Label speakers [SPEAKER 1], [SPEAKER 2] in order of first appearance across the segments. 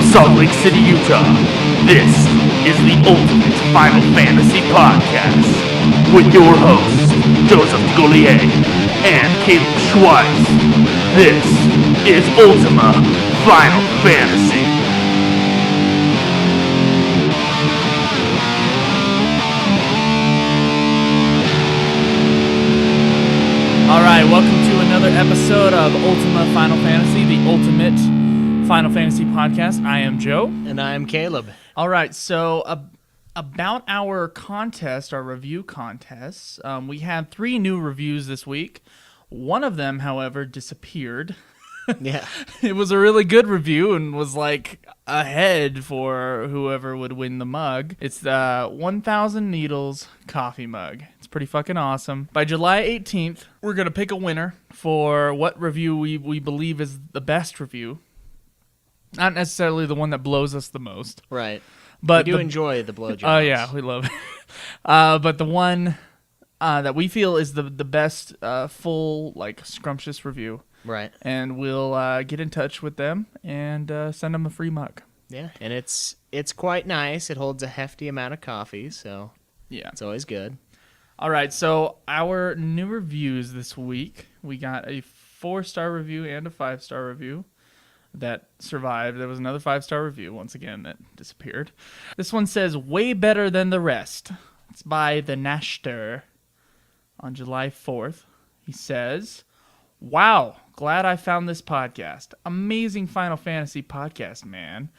[SPEAKER 1] Salt Lake City, Utah. This is the Ultimate Final Fantasy Podcast with your hosts, Joseph Golier and Caleb Schweiss. This is Ultima Final Fantasy.
[SPEAKER 2] All right, welcome to another episode of Ultima Final Fantasy, the Ultimate Final Fantasy Podcast. I am Joe.
[SPEAKER 3] And I am Caleb.
[SPEAKER 2] All right, so about our contest, our review contests, we had 3 new reviews this week. One of them, however, disappeared.
[SPEAKER 3] Yeah.
[SPEAKER 2] It was a really good review and was like ahead for whoever would win the mug. It's the 1000 Needles coffee mug. It's pretty fucking awesome. By July 18th, we're going to pick a winner for what review we believe is the best review. Not necessarily the one that blows us the most.
[SPEAKER 3] Right.
[SPEAKER 2] But
[SPEAKER 3] we do enjoy the blowjobs.
[SPEAKER 2] Oh, yeah, we love it. But the one that we feel is the best full, like, scrumptious review.
[SPEAKER 3] Right.
[SPEAKER 2] And we'll get in touch with them and send them a free mug.
[SPEAKER 3] Yeah, and it's quite nice. It holds a hefty amount of coffee, so
[SPEAKER 2] yeah,
[SPEAKER 3] it's always good.
[SPEAKER 2] All right, so our new reviews this week, we got a 4-star review and a 5-star review that survived. There was another 5-star review, once again, that disappeared. This one says, way better than the rest. It's by the Nashter on July 4th. He says, wow, glad I found this podcast. Amazing Final Fantasy podcast, man.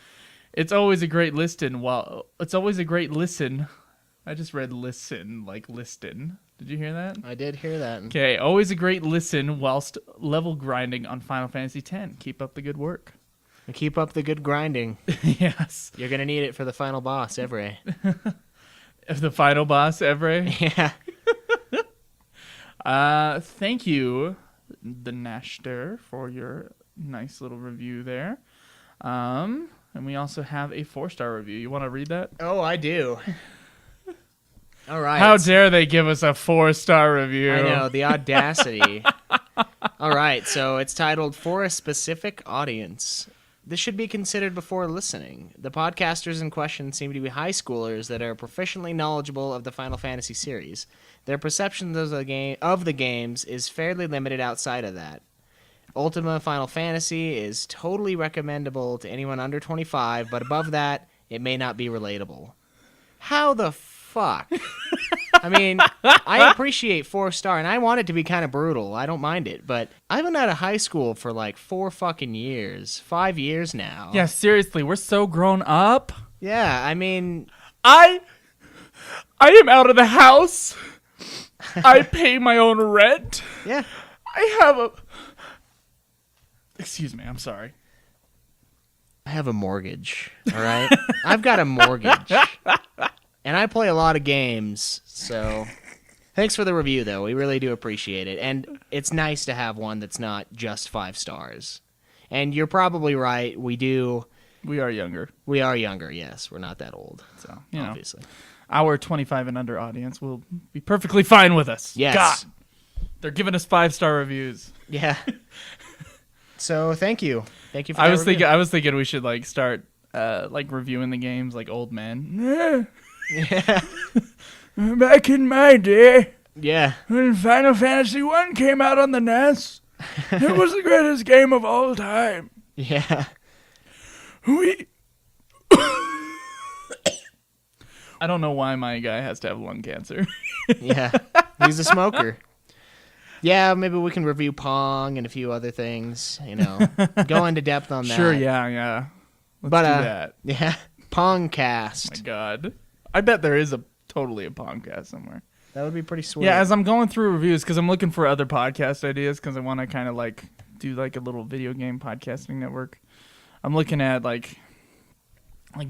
[SPEAKER 2] It's always a great listen. I just read listen, like listen. Did you hear that?
[SPEAKER 3] I did hear that.
[SPEAKER 2] Okay, always a great listen whilst level grinding on Final Fantasy X. Keep up the good work.
[SPEAKER 3] Keep up the good grinding.
[SPEAKER 2] Yes.
[SPEAKER 3] You're going to need it for the final boss, Evray.
[SPEAKER 2] The final boss, Evray?
[SPEAKER 3] Yeah.
[SPEAKER 2] Thank you, the Nashter, for your nice little review there. And we also have a 4-star review. You want to read that?
[SPEAKER 3] Oh, I do. All right.
[SPEAKER 2] How dare they give us a 4-star review?
[SPEAKER 3] I know, the audacity. All right, so it's titled For a Specific Audience. This should be considered before listening. The podcasters in question seem to be high schoolers that are proficiently knowledgeable of the Final Fantasy series. Their perception of the games is fairly limited outside of that. Ultima Final Fantasy is totally recommendable to anyone under 25, but above that, it may not be relatable. How the fuck? I mean, I appreciate 4-star, and I want it to be kind of brutal. I don't mind it, but I've been out of high school for like 4 fucking years. 5 years now.
[SPEAKER 2] Yeah, seriously, we're so grown up.
[SPEAKER 3] Yeah, I mean...
[SPEAKER 2] I am out of the house. I pay my own rent.
[SPEAKER 3] Yeah.
[SPEAKER 2] I have a... Excuse me, I'm sorry.
[SPEAKER 3] I have a mortgage, all right? I've got a mortgage. And I play a lot of games, so... Thanks for the review, though. We really do appreciate it. And it's nice to have one that's not just 5 stars. And you're probably right. We are younger. We are younger, yes. We're not that old,
[SPEAKER 2] so
[SPEAKER 3] obviously.
[SPEAKER 2] Our 25 and under audience will be perfectly fine with us.
[SPEAKER 3] Yes.
[SPEAKER 2] God, they're giving us 5-star reviews.
[SPEAKER 3] Yeah. So thank you. Thank you for
[SPEAKER 2] I
[SPEAKER 3] that
[SPEAKER 2] was thinking we should like start like reviewing the games like old men.
[SPEAKER 3] Yeah.
[SPEAKER 2] Back in my day,
[SPEAKER 3] yeah,
[SPEAKER 2] when Final Fantasy 1 came out on the NES, it was the greatest game of all time.
[SPEAKER 3] Yeah.
[SPEAKER 2] I don't know why my guy has to have lung cancer.
[SPEAKER 3] Yeah. He's a smoker. Yeah, maybe we can review Pong and a few other things, go into depth on that.
[SPEAKER 2] Sure, yeah. Let's do that.
[SPEAKER 3] Yeah, Pongcast.
[SPEAKER 2] Oh my God. I bet there is totally a podcast somewhere.
[SPEAKER 3] That would be pretty sweet.
[SPEAKER 2] Yeah, as I'm going through reviews, because I'm looking for other podcast ideas, because I want to kind of like do like a little video game podcasting network. I'm looking at like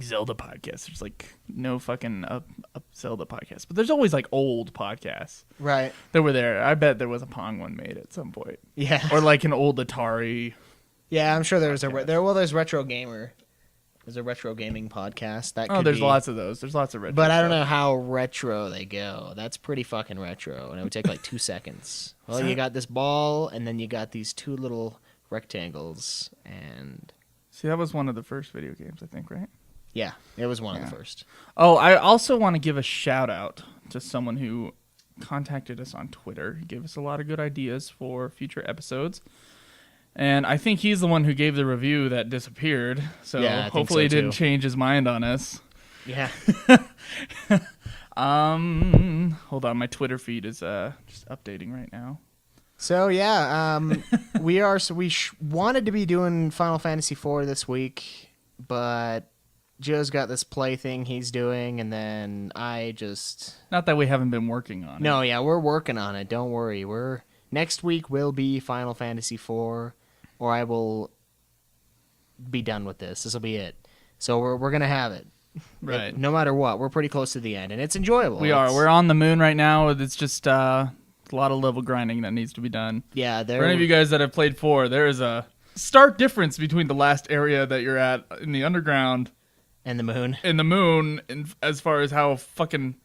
[SPEAKER 2] Zelda podcasts. There's like no fucking up Zelda podcast, but there's always like old podcasts.
[SPEAKER 3] Right.
[SPEAKER 2] That were there. I bet there was a Pong one made at some point.
[SPEAKER 3] Yeah.
[SPEAKER 2] Or like an old Atari.
[SPEAKER 3] Yeah, I'm sure there was there's Retro Gamer. There's a retro gaming podcast.
[SPEAKER 2] There's lots of those. There's lots of retro.
[SPEAKER 3] But I don't know how retro they go. That's pretty fucking retro, and it would take like 2 seconds. Well, you got this ball, and then you got these 2 little rectangles, and
[SPEAKER 2] See, that was one of the first video games, I think, right?
[SPEAKER 3] Yeah, it was one of the first.
[SPEAKER 2] Oh, I also want to give a shout out to someone who contacted us on Twitter. He gave us a lot of good ideas for future episodes. And I think he's the one who gave the review that disappeared. So
[SPEAKER 3] Yeah, I think
[SPEAKER 2] hopefully
[SPEAKER 3] so,
[SPEAKER 2] he didn't
[SPEAKER 3] too.
[SPEAKER 2] change his mind on us.
[SPEAKER 3] Yeah.
[SPEAKER 2] Hold on, my Twitter feed is just updating right now.
[SPEAKER 3] So yeah, we wanted to be doing Final Fantasy IV this week, but Joe's got this play thing he's doing, and then I just
[SPEAKER 2] Not that we haven't been working on it.
[SPEAKER 3] no, yeah, we're working on it. Don't worry. Next week will be Final Fantasy IV, or I will be done with this. This will be it. So we're gonna have it.
[SPEAKER 2] Right.
[SPEAKER 3] No matter what, we're pretty close to the end, and it's enjoyable.
[SPEAKER 2] We are. We're on the moon right now. It's just a lot of level grinding that needs to be done.
[SPEAKER 3] Yeah,
[SPEAKER 2] For any of you guys that have played 4, there is a stark difference between the last area that you're at in the underground
[SPEAKER 3] and the moon.
[SPEAKER 2] and the moon, as far as how fucking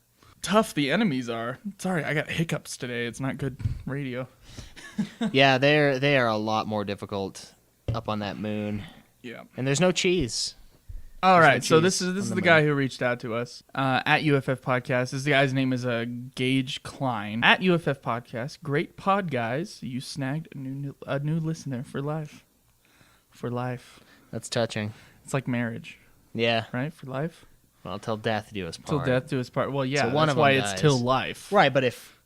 [SPEAKER 2] tough the enemies are. Sorry, I got hiccups today. It's not good radio.
[SPEAKER 3] Yeah, they are a lot more difficult up on that moon,
[SPEAKER 2] Yeah.
[SPEAKER 3] and there's no cheese.
[SPEAKER 2] All
[SPEAKER 3] There's
[SPEAKER 2] right,
[SPEAKER 3] no
[SPEAKER 2] so
[SPEAKER 3] cheese
[SPEAKER 2] this
[SPEAKER 3] on
[SPEAKER 2] is
[SPEAKER 3] the
[SPEAKER 2] the
[SPEAKER 3] moon.
[SPEAKER 2] guy who reached out to us at UFF Podcast. This guy's name is Gage Klein at UFF Podcast. Great pod, guys. You snagged a new listener for life. For life.
[SPEAKER 3] That's touching.
[SPEAKER 2] It's like marriage,
[SPEAKER 3] Yeah.
[SPEAKER 2] right? For life.
[SPEAKER 3] Well, till death do us
[SPEAKER 2] Till
[SPEAKER 3] part.
[SPEAKER 2] death do us part. Well, yeah,
[SPEAKER 3] So one
[SPEAKER 2] that's
[SPEAKER 3] of 'em
[SPEAKER 2] why it's
[SPEAKER 3] dies.
[SPEAKER 2] till life.
[SPEAKER 3] Right, but if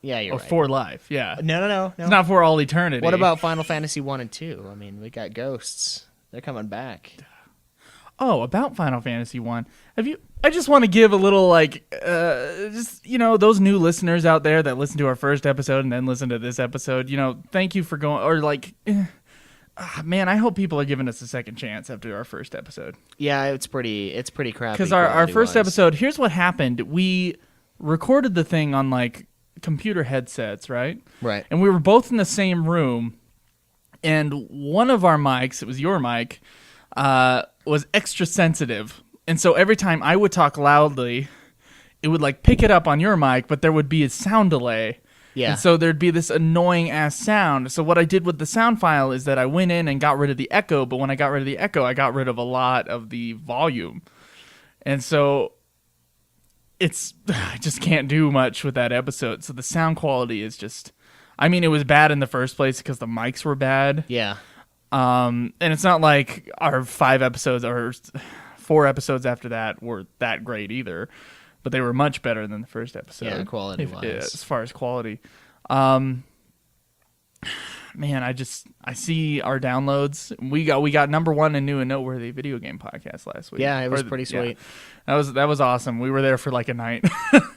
[SPEAKER 3] you're
[SPEAKER 2] Or
[SPEAKER 3] right.
[SPEAKER 2] for life. Yeah.
[SPEAKER 3] No.
[SPEAKER 2] It's not for all eternity.
[SPEAKER 3] What about Final Fantasy 1 and 2? I mean, we got ghosts. They're coming back.
[SPEAKER 2] Oh, about Final Fantasy 1. I just want to give a little those new listeners out there that listen to our first episode and then listen to this episode, thank you for going, or man, I hope people are giving us a second chance after our first episode.
[SPEAKER 3] Yeah, it's pretty crappy.
[SPEAKER 2] Because our first
[SPEAKER 3] quality-wise.
[SPEAKER 2] episode, here's what happened. We recorded the thing on computer headsets, right?
[SPEAKER 3] Right.
[SPEAKER 2] And we were both in the same room, and one of our mics, it was your mic, was extra sensitive. And so every time I would talk loudly, it would pick it up on your mic, but there would be a sound delay.
[SPEAKER 3] Yeah.
[SPEAKER 2] And so there'd be this annoying ass sound. So what I did with the sound file is that I went in and got rid of the echo, but when I got rid of the echo, I got rid of a lot of the volume. And so I just can't do much with that episode. So the sound quality is just, it was bad in the first place because the mics were bad.
[SPEAKER 3] Yeah.
[SPEAKER 2] And it's not like our 5 episodes or 4 episods after that were that great either, but they were much better than the first episode.
[SPEAKER 3] Yeah, quality-wise.
[SPEAKER 2] As far as quality. Man, I see our downloads. We got number 1 in new and noteworthy video game podcast last week.
[SPEAKER 3] Yeah, it was pretty sweet.
[SPEAKER 2] Yeah. That was awesome. We were there for a night.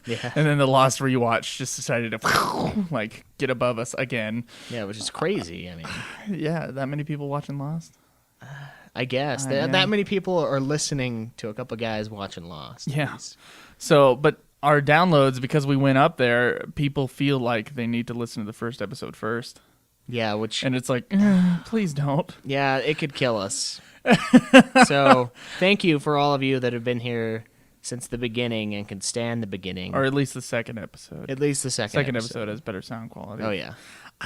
[SPEAKER 3] Yeah.
[SPEAKER 2] And then the Lost Rewatch just decided to get above us again.
[SPEAKER 3] Yeah, which is crazy. I mean,
[SPEAKER 2] Yeah, that many people watching Lost.
[SPEAKER 3] I guess
[SPEAKER 2] Yeah.
[SPEAKER 3] that many people are listening to a couple guys watching Lost.
[SPEAKER 2] Yeah. So, but our downloads, because we went up there, people feel like they need to listen to the first episode first.
[SPEAKER 3] Yeah, which
[SPEAKER 2] And it's please don't.
[SPEAKER 3] yeah, it could kill us. So, thank you for all of you that have been here since the beginning and can stand the beginning.
[SPEAKER 2] Or at least the second episode.
[SPEAKER 3] At least the second
[SPEAKER 2] episode has better sound quality.
[SPEAKER 3] Oh yeah.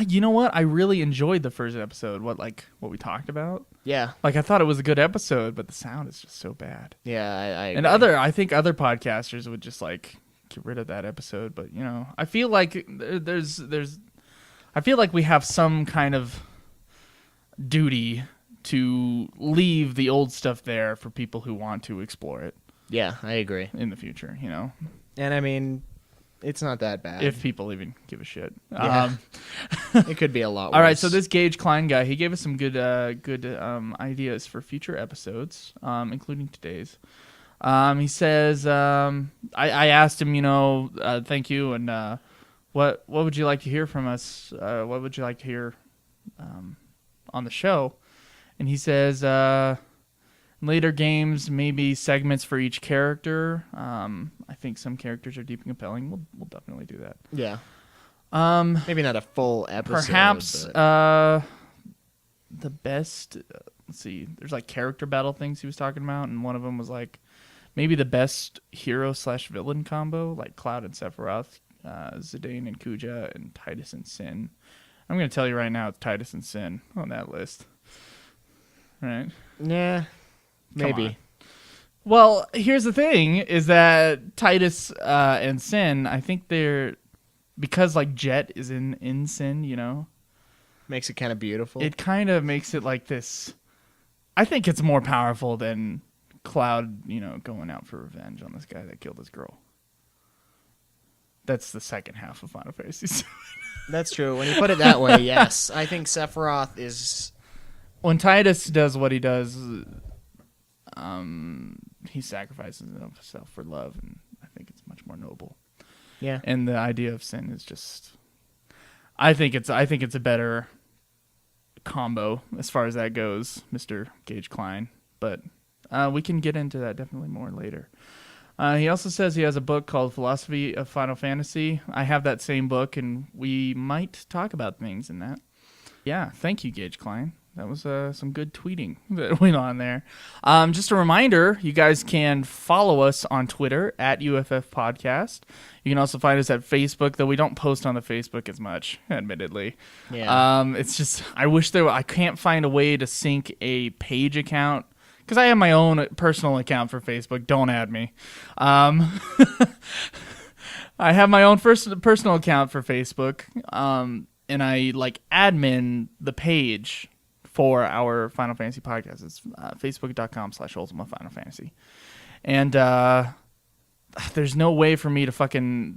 [SPEAKER 2] You know what? I really enjoyed the first episode. What we talked about?
[SPEAKER 3] Yeah.
[SPEAKER 2] I thought it was a good episode, but the sound is just so bad.
[SPEAKER 3] Yeah, I
[SPEAKER 2] And
[SPEAKER 3] agree.
[SPEAKER 2] I think other podcasters would just get rid of that episode, but I feel like I feel like we have some kind of duty to leave the old stuff there for people who want to explore it
[SPEAKER 3] Yeah, I agree.
[SPEAKER 2] in the future,
[SPEAKER 3] And I mean, it's not that bad.
[SPEAKER 2] if people even give a shit.
[SPEAKER 3] Yeah. It could be a lot worse.
[SPEAKER 2] All right, so this Gage Klein guy, he gave us some good ideas for future episodes, including today's. He says, I asked him, thank you, and what would you like to hear from us? What would you like to hear on the show? And he says, later games, maybe segments for each character. I think some characters are deep and compelling. We'll definitely do that.
[SPEAKER 3] Yeah. Maybe not a full episode.
[SPEAKER 2] Perhaps
[SPEAKER 3] but-
[SPEAKER 2] the best. Let's see. There's character battle things he was talking about, and one of them was maybe the best hero/villain combo, like Cloud and Sephiroth, Zidane and Kuja, and Titus and Sin. I'm gonna tell you right now, it's Titus and Sin on that list. right?
[SPEAKER 3] Yeah, maybe.
[SPEAKER 2] on. Well, here's the thing: is that Titus and Sin, I think they're because like Jet is in Sin, you know,
[SPEAKER 3] Makes it kind of beautiful.
[SPEAKER 2] it kind of makes it like this. I think it's more powerful than Cloud, you know, going out for revenge on this guy that killed his girl. That's the second half of Final Fantasy.
[SPEAKER 3] That's true. When you put it that way, yes. I think Sephiroth is...
[SPEAKER 2] When Titus does what he does, he sacrifices himself for love, and I think it's much more noble.
[SPEAKER 3] Yeah.
[SPEAKER 2] And the idea of Sin is just... I think it's a better combo as far as that goes, Mr. Gage Klein. But we can get into that definitely more later. He also says he has a book called Philosophy of Final Fantasy. I have that same book, and we might talk about things in that. Yeah, thank you, Gage Klein. That was some good tweeting that went on there. Just a reminder, you guys can follow us on Twitter at UFF Podcast. You can also find us at Facebook, though we don't post on the Facebook as much, admittedly.
[SPEAKER 3] Yeah.
[SPEAKER 2] It's just, I can't find a way to sync a page account, because I have my own personal account for Facebook. Don't add me. I have my own personal account for Facebook, and I admin the page for our Final Fantasy podcast. It's facebook.com/Ultima Final Fantasy. And there's no way for me to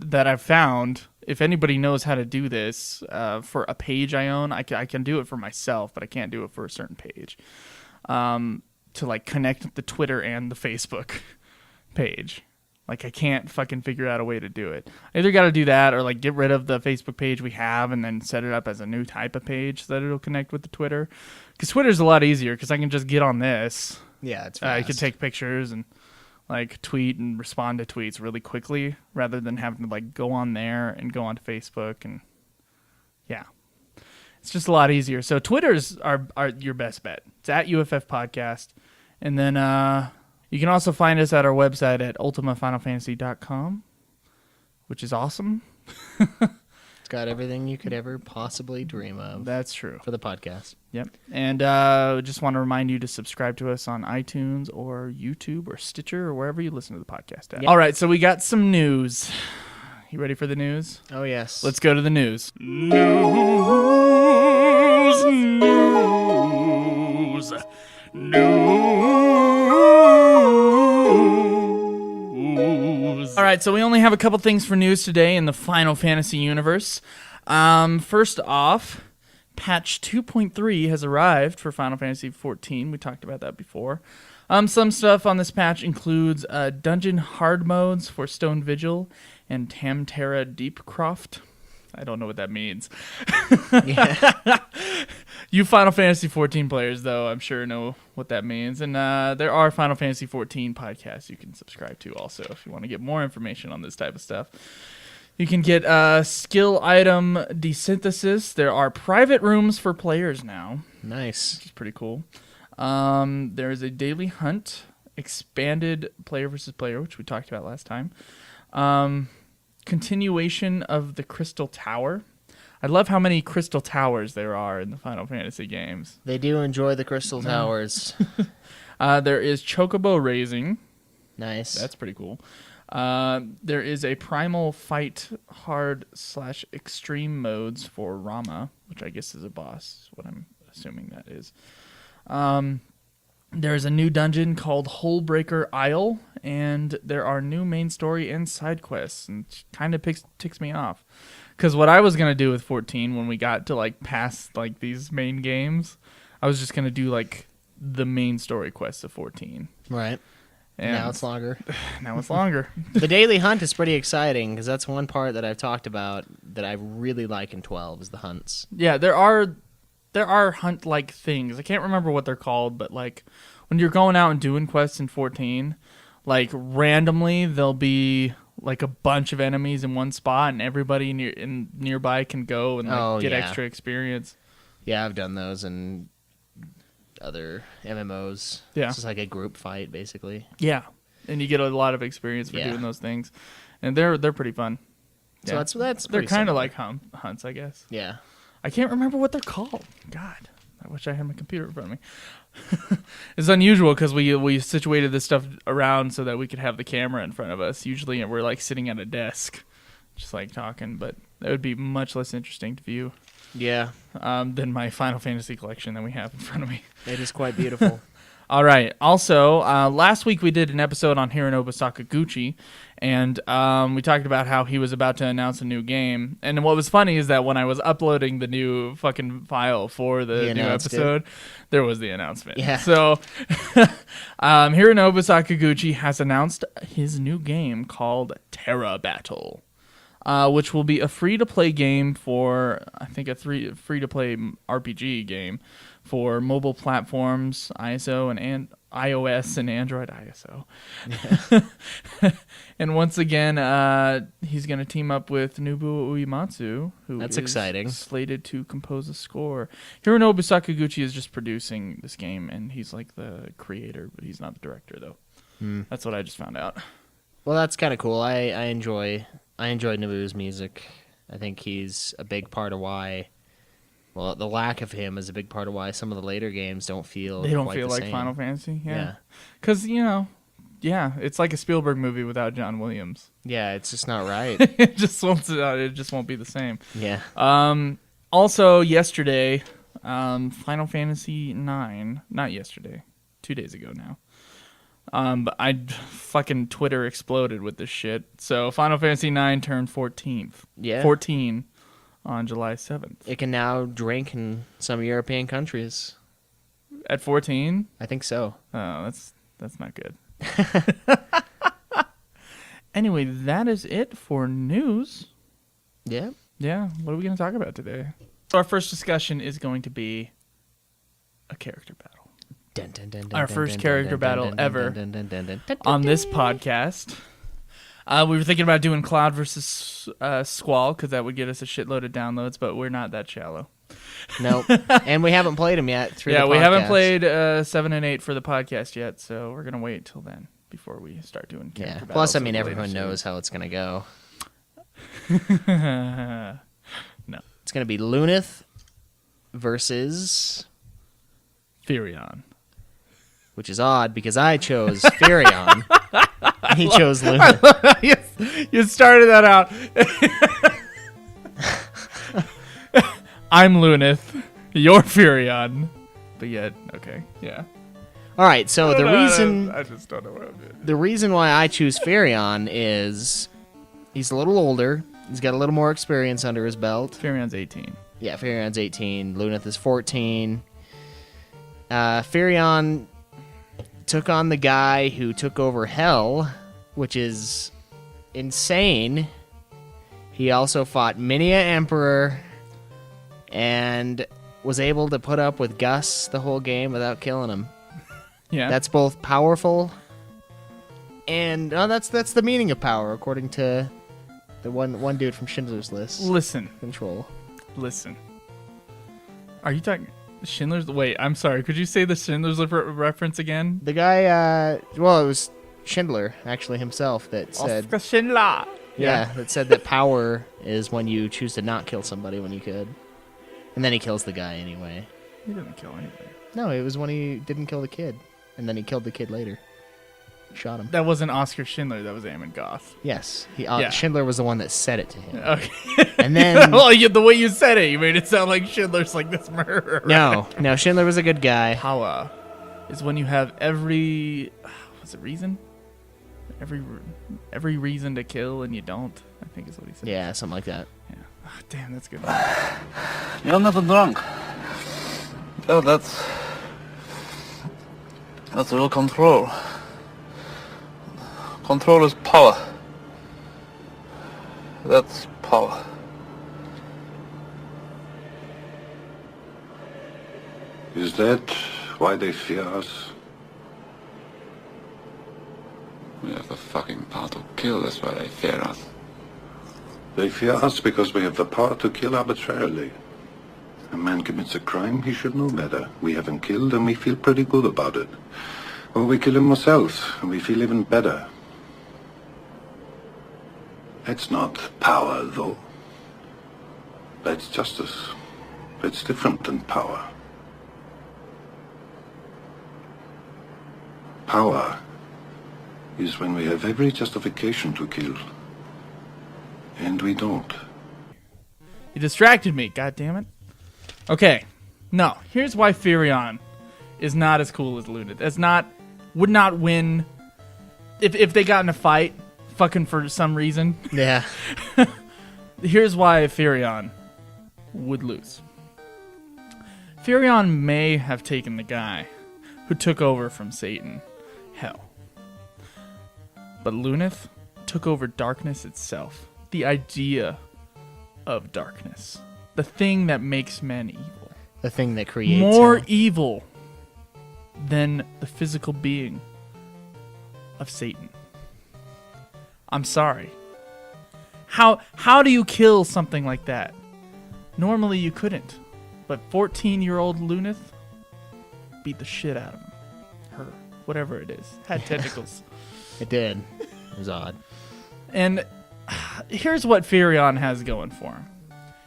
[SPEAKER 2] that I've found, if anybody knows how to do this for a page I own, I can do it for myself, but I can't do it for a certain page. To connect the Twitter and the Facebook page. I can't fucking figure out a way to do it. I either got to do that or get rid of the Facebook page we have and then set it up as a new type of page so that it'll connect with the Twitter. Because Twitter's a lot easier because I can just get on this.
[SPEAKER 3] Yeah, it's fast.
[SPEAKER 2] I can take pictures and tweet and respond to tweets really quickly rather than having to go on there and go onto Facebook. And yeah, it's just a lot easier. So Twitter's are your best bet. It's at UFF Podcast. And then you can also find us at our website at ultimafinalfantasy.com, which is awesome.
[SPEAKER 3] It's got everything you could ever possibly dream of.
[SPEAKER 2] That's true.
[SPEAKER 3] For the podcast.
[SPEAKER 2] Yep. And just want to remind you to subscribe to us on iTunes or YouTube or Stitcher or wherever you listen to the podcast at. Yep. All right, so we got some news. You ready for the news?
[SPEAKER 3] Oh, yes.
[SPEAKER 2] Let's go to the news. News. All right, so we only have a couple things for news today in the Final Fantasy universe. First off, patch 2.3 has arrived for Final Fantasy XIV. We talked about that before. Some stuff on this patch includes dungeon hard modes for Stone Vigil and Tamterra Deepcroft. I don't know what that means.
[SPEAKER 3] Yeah.
[SPEAKER 2] You Final Fantasy XIV players, though, I'm sure know what that means. And there are Final Fantasy XIV podcasts you can subscribe to also if you want to get more information on this type of stuff. You can get skill item desynthesis. There are private rooms for players now.
[SPEAKER 3] Nice.
[SPEAKER 2] Which is pretty cool. There is a daily hunt, expanded player versus player, which we talked about last time. Continuation of the Crystal Tower. I love how many Crystal Towers there are in the Final Fantasy games.
[SPEAKER 3] They do enjoy the Crystal Towers.
[SPEAKER 2] There is Chocobo Raising.
[SPEAKER 3] Nice.
[SPEAKER 2] That's pretty cool. There is a Primal Fight Hard/Extreme modes for Rama, which I guess is a boss, is what I'm assuming that is. There's a new dungeon called Holebreaker Isle, and there are new main story and side quests, and it kind of ticks me off. Because what I was going to do with 14 when we got to past these main games, I was just going to do the main story quests of 14.
[SPEAKER 3] Right. And now it's longer.
[SPEAKER 2] Now it's longer.
[SPEAKER 3] The daily hunt is pretty exciting because that's one part that I've talked about that I really like in 12 is the hunts.
[SPEAKER 2] Yeah, there are hunt-like things. I can't remember what they're called, but when you're going out and doing quests in 14, randomly there'll be a bunch of enemies in one spot, and everybody nearby can go and get extra experience.
[SPEAKER 3] Yeah, I've done those in other MMOs.
[SPEAKER 2] Yeah,
[SPEAKER 3] it's just a group fight basically.
[SPEAKER 2] Yeah, and you get a lot of experience for doing those things, and they're pretty fun.
[SPEAKER 3] So that's
[SPEAKER 2] they're kind of like hunts, I guess.
[SPEAKER 3] Yeah,
[SPEAKER 2] I can't remember what they're called. God, I wish I had my computer in front of me. It's unusual because we situated this stuff around so that we could have the camera in front of us. Usually we're like sitting at a desk, just like talking, but that would be much less interesting to view.
[SPEAKER 3] Yeah.
[SPEAKER 2] Than my Final Fantasy collection that we have in front of me.
[SPEAKER 3] It is quite beautiful.
[SPEAKER 2] All right. Also, last week we did an episode on Hironobu Sakaguchi, and we talked about how he was about to announce a new game. And what was funny is that when I was uploading the new fucking file for the new episode, there was the announcement.
[SPEAKER 3] Yeah.
[SPEAKER 2] So, Hironobu Sakaguchi has announced his new game called Terra Battle, which will be a free-to-play game for, I think, a free-to-play RPG game for mobile platforms, ISO and iOS and Android ISO. Yeah. And once again, he's going to team up with Nobuo Uematsu, who is
[SPEAKER 3] exciting.
[SPEAKER 2] Slated to compose a score. Hironobu Sakaguchi is just producing this game, and he's like the creator, but he's not the director, though. That's what I just found out.
[SPEAKER 3] Well, that's kind of cool. I enjoy Nobuo's music. I think he's a big part of why. Well, the lack of him is a big part of why some of the later games don't feel.
[SPEAKER 2] They don't
[SPEAKER 3] quite
[SPEAKER 2] feel
[SPEAKER 3] the
[SPEAKER 2] like
[SPEAKER 3] same.
[SPEAKER 2] Final Fantasy. Yeah. Because it's like a Spielberg movie without John Williams.
[SPEAKER 3] Yeah, it's just not right.
[SPEAKER 2] It just won't be the same.
[SPEAKER 3] Yeah.
[SPEAKER 2] Also, yesterday, Final Fantasy IX. Not yesterday. 2 days ago now. But fucking Twitter exploded with this shit. So Final Fantasy IX turned 14th.
[SPEAKER 3] Yeah.
[SPEAKER 2] 14 on July 7th.
[SPEAKER 3] It can now drink in some European countries.
[SPEAKER 2] At 14?
[SPEAKER 3] I think so.
[SPEAKER 2] Oh, that's not good. Anyway, that is it for news.
[SPEAKER 3] Yeah.
[SPEAKER 2] Yeah, what are we going to talk about today? So our first discussion is going to be a character battle. Our first character battle ever on this podcast. We were thinking about doing Cloud versus Squall because that would get us a shitload of downloads, but we're not that shallow.
[SPEAKER 3] Nope. And we haven't played them yet through the podcast.
[SPEAKER 2] We haven't played 7 and 8 for the podcast yet, so we're going to wait till then before we start doing character battles.
[SPEAKER 3] Plus, I mean, everyone knows how it's going to go.
[SPEAKER 2] No.
[SPEAKER 3] It's going to be Luneth versus
[SPEAKER 2] Firion.
[SPEAKER 3] Which is odd because I chose Firion. He chose Luneth.
[SPEAKER 2] You started that out. I'm Luneth. You're Firion. But yet, okay, yeah.
[SPEAKER 3] All right, so
[SPEAKER 2] I just don't know what I'm doing.
[SPEAKER 3] The reason why I choose Firion is he's a little older. He's got a little more experience under his belt.
[SPEAKER 2] Firion's 18.
[SPEAKER 3] Yeah, Firion's 18. Luneth is 14. Firion took on the guy who took over Hell, which is insane. He also fought Minia Emperor and was able to put up with Gus the whole game without killing him.
[SPEAKER 2] Yeah.
[SPEAKER 3] That's both powerful and that's the meaning of power according to the one dude from Schindler's List.
[SPEAKER 2] Listen.
[SPEAKER 3] Listen.
[SPEAKER 2] Are you talking Schindler's? Wait, I'm sorry. Could you say the Schindler's reference again?
[SPEAKER 3] The guy, it was Schindler actually himself that said.
[SPEAKER 2] Oscar Schindler.
[SPEAKER 3] Yeah, that said that power is when you choose to not kill somebody when you could, and then he kills the guy anyway.
[SPEAKER 2] He didn't kill anybody.
[SPEAKER 3] No, it was when he didn't kill the kid, and then he killed the kid later. He shot him.
[SPEAKER 2] That wasn't Oscar Schindler. That was Amon Goth.
[SPEAKER 3] Yes,
[SPEAKER 2] Yeah.
[SPEAKER 3] Schindler was the one that said it to him.
[SPEAKER 2] Okay.
[SPEAKER 3] And then,
[SPEAKER 2] well, the way you said it, you made it sound like Schindler's like this murderer.
[SPEAKER 3] No, Schindler was a good guy.
[SPEAKER 2] Power is when you have every reason? Every reason to kill and you don't, I think is what he said.
[SPEAKER 3] Yeah, something like that.
[SPEAKER 2] Yeah. Oh, damn, that's good.
[SPEAKER 4] You're not drunk. Oh, that's real control. Control is power. That's power.
[SPEAKER 5] Is that why they fear us?
[SPEAKER 6] We have the fucking power to kill, that's why they fear us.
[SPEAKER 5] They fear us because we have the power to kill arbitrarily. A man commits a crime, he should know better. We have him killed and we feel pretty good about it. Or we kill him ourselves and we feel even better. That's not power, though. That's justice. It's different than power. Power is when we have every justification to kill. And we don't.
[SPEAKER 2] You distracted me, god damn it. Okay, no, here's why Firion is not as cool as Luneth. Would not win if they got in a fight, fucking for some reason.
[SPEAKER 3] Yeah.
[SPEAKER 2] Here's why Firion would lose. Firion may have taken the guy who took over from Satan. Hell. But Luneth took over darkness itself. The idea of darkness. The thing that makes men evil.
[SPEAKER 3] The thing that creates
[SPEAKER 2] More
[SPEAKER 3] hell.
[SPEAKER 2] evil than the physical being of Satan. I'm sorry. How do you kill something like that? Normally you couldn't. But 14-year-old Luneth beat the shit out of him. Her. Whatever it is. Had tentacles.
[SPEAKER 3] It did. It was odd.
[SPEAKER 2] And here's what Firion has going for him.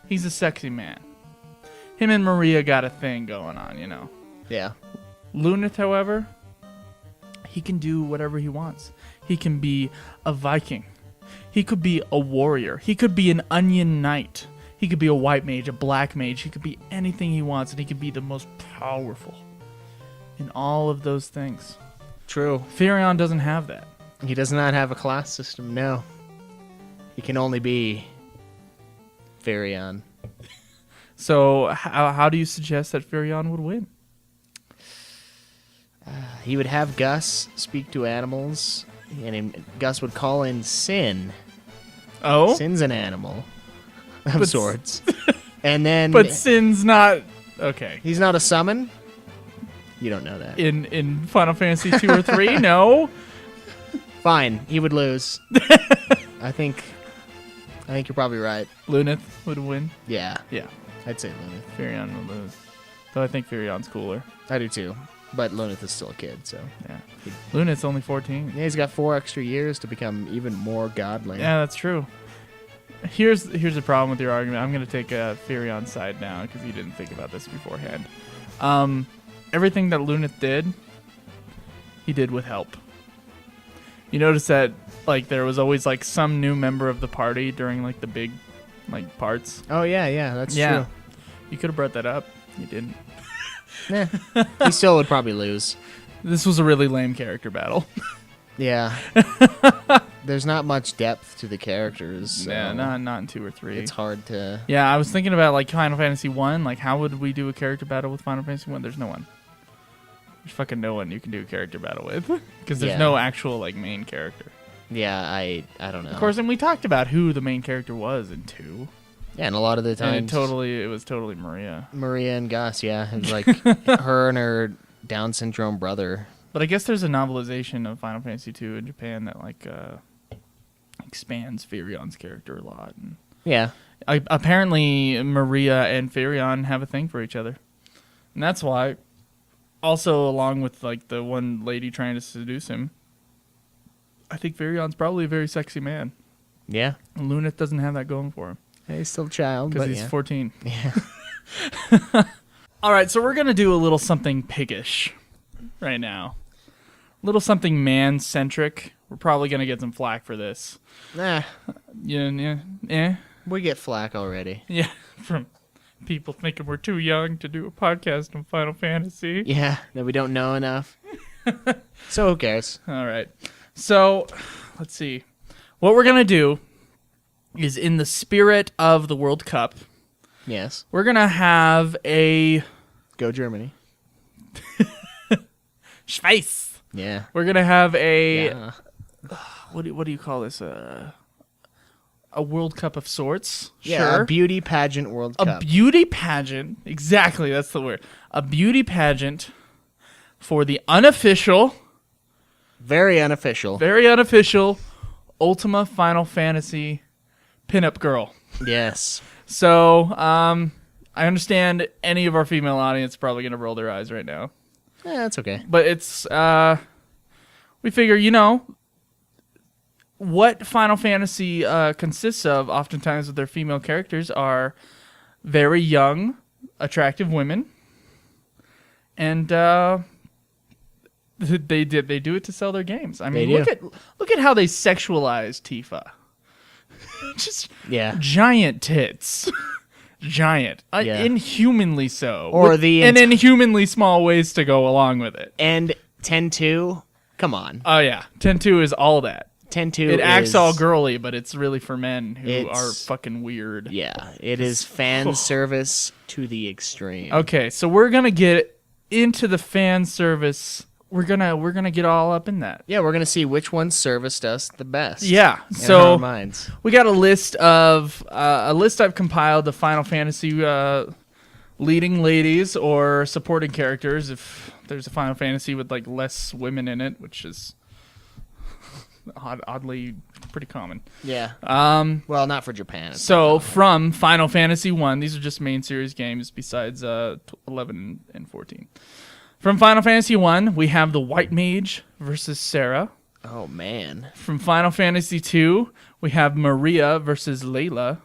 [SPEAKER 2] He's a sexy man. Him and Maria got a thing going on, you know.
[SPEAKER 3] Yeah.
[SPEAKER 2] Luneth, however, he can do whatever he wants. He can be a Viking. He could be a warrior. He could be an onion knight. He could be a white mage, a black mage. He could be anything he wants, and he could be the most powerful in all of those things.
[SPEAKER 3] True.
[SPEAKER 2] Firion doesn't have that.
[SPEAKER 3] He does not have a class system, no. He can only be Firion.
[SPEAKER 2] So how do you suggest that Firion would win?
[SPEAKER 3] He would have Gus speak to animals, and Gus would call in Sin.
[SPEAKER 2] Oh?
[SPEAKER 3] Sin's an animal of
[SPEAKER 2] But
[SPEAKER 3] sorts. And then...
[SPEAKER 2] But Sin's not... Okay.
[SPEAKER 3] He's not a summon? You don't know that.
[SPEAKER 2] In Final Fantasy 2 or 3? No?
[SPEAKER 3] Fine. He would lose. I think you're probably right.
[SPEAKER 2] Luneth would win?
[SPEAKER 3] Yeah.
[SPEAKER 2] Yeah.
[SPEAKER 3] I'd say Luneth.
[SPEAKER 2] Firion would lose. Though I think Firion's cooler.
[SPEAKER 3] I do too. But Luneth is still a kid, so...
[SPEAKER 2] Yeah. Luneth's only 14.
[SPEAKER 3] Yeah, he's got 4 extra years to become even more godly.
[SPEAKER 2] Yeah, that's true. Here's the problem with your argument. I'm going to take Firion's side now because you didn't think about this beforehand. Everything that Luneth did, he did with help. You notice that like there was always like some new member of the party during like the big like parts.
[SPEAKER 3] Oh, yeah, that's true.
[SPEAKER 2] You could have brought that up. You didn't.
[SPEAKER 3] Yeah. He still would probably lose.
[SPEAKER 2] This was a really lame character battle.
[SPEAKER 3] Yeah. There's not much depth to the characters. So
[SPEAKER 2] Yeah, not in 2 or 3.
[SPEAKER 3] it's hard to...
[SPEAKER 2] Yeah, I was thinking about like Final Fantasy 1. Like, how would we do a character battle with Final Fantasy 1? There's no one. There's fucking no one you can do a character battle with because there's
[SPEAKER 3] Yeah.
[SPEAKER 2] no actual like main character.
[SPEAKER 3] Yeah, I don't know.
[SPEAKER 2] Of course, and we talked about who the main character was in 2.
[SPEAKER 3] Yeah, and a lot of the
[SPEAKER 2] And
[SPEAKER 3] times...
[SPEAKER 2] it was totally Maria.
[SPEAKER 3] Maria and Gus, yeah. It was like her and her Down syndrome brother.
[SPEAKER 2] But I guess there's a novelization of Final Fantasy 2 in Japan that like expands Firion's character a lot. And
[SPEAKER 3] Yeah.
[SPEAKER 2] apparently, Maria and Firion have a thing for each other, and that's why. Also, along with like the one lady trying to seduce him, I think Firion's probably a very sexy man.
[SPEAKER 3] Yeah.
[SPEAKER 2] And Luneth doesn't have that going for him
[SPEAKER 3] Yeah, he's still a child,
[SPEAKER 2] because
[SPEAKER 3] but
[SPEAKER 2] he's
[SPEAKER 3] yeah.
[SPEAKER 2] 14.
[SPEAKER 3] Yeah.
[SPEAKER 2] All right, so we're gonna do a little something piggish right now. A little something man-centric. We're probably gonna get some flack for this.
[SPEAKER 3] Nah,
[SPEAKER 2] Yeah.
[SPEAKER 3] we get flack already.
[SPEAKER 2] Yeah, from people thinking we're too young to do a podcast on Final Fantasy.
[SPEAKER 3] Yeah, that we don't know enough. So who cares?
[SPEAKER 2] All right. So, let's see. What we're going to do is in the spirit of the World Cup,
[SPEAKER 3] Yes.
[SPEAKER 2] we're going to have a
[SPEAKER 3] Go Germany.
[SPEAKER 2] Schweiz.
[SPEAKER 3] Yeah.
[SPEAKER 2] We're going to have a
[SPEAKER 3] Yeah.
[SPEAKER 2] what do you call this? A World Cup of sorts.
[SPEAKER 3] Yeah,
[SPEAKER 2] Sure.
[SPEAKER 3] a beauty pageant World
[SPEAKER 2] A
[SPEAKER 3] Cup.
[SPEAKER 2] beauty pageant. Exactly, that's the word. A beauty pageant for the unofficial,
[SPEAKER 3] Very unofficial.
[SPEAKER 2] very unofficial Ultima Final Fantasy pinup girl.
[SPEAKER 3] Yes.
[SPEAKER 2] So, I understand any of our female audience is probably going to roll their eyes right now.
[SPEAKER 3] Yeah, that's okay.
[SPEAKER 2] But it's, we figure, you know, what Final Fantasy consists of, oftentimes with their female characters, are very young, attractive women. And They do it to sell their games. I mean,
[SPEAKER 3] They do.
[SPEAKER 2] look at how they sexualize Tifa. Just
[SPEAKER 3] Yeah.
[SPEAKER 2] giant tits. Giant.
[SPEAKER 3] Yeah.
[SPEAKER 2] Inhumanly so.
[SPEAKER 3] Or the
[SPEAKER 2] and inhumanly small ways to go along with it.
[SPEAKER 3] And 10-2, come on.
[SPEAKER 2] Oh yeah. 10-2 is all that.
[SPEAKER 3] 10-2
[SPEAKER 2] It acts
[SPEAKER 3] is,
[SPEAKER 2] all girly, but it's really for men who
[SPEAKER 3] It's-
[SPEAKER 2] are fucking weird.
[SPEAKER 3] Yeah, it is fan service to the extreme.
[SPEAKER 2] Okay, so we're gonna get into the fan service. We're gonna get all up in that.
[SPEAKER 3] Yeah, we're gonna see which one serviced us the best.
[SPEAKER 2] Yeah.
[SPEAKER 3] in
[SPEAKER 2] So
[SPEAKER 3] our minds.
[SPEAKER 2] we got a list I've compiled the Final Fantasy leading ladies or supporting characters. If there's a Final Fantasy with like less women in it, which is oddly pretty common.
[SPEAKER 3] Yeah. Well, not for Japan.
[SPEAKER 2] So from Final Fantasy 1, these are just main series games besides 11 and 14. From Final Fantasy 1, we have the White Mage versus Sara.
[SPEAKER 3] Oh man.
[SPEAKER 2] From Final Fantasy 2, we have Maria versus Layla.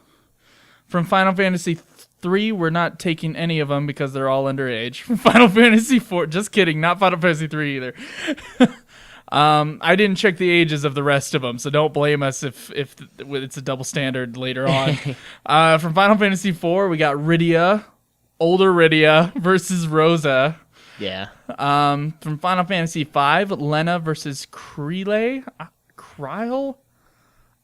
[SPEAKER 2] From Final Fantasy 3, we're not taking any of them because they're all underage. From Final Fantasy 4, just kidding, not Final Fantasy 3 either. I didn't check the ages of the rest of them, so don't blame us if it's a double standard later on. From Final Fantasy 4, we got Rydia, older Rydia versus Rosa.
[SPEAKER 3] Yeah.
[SPEAKER 2] From Final Fantasy 5, Lena versus Kryle. Kryle?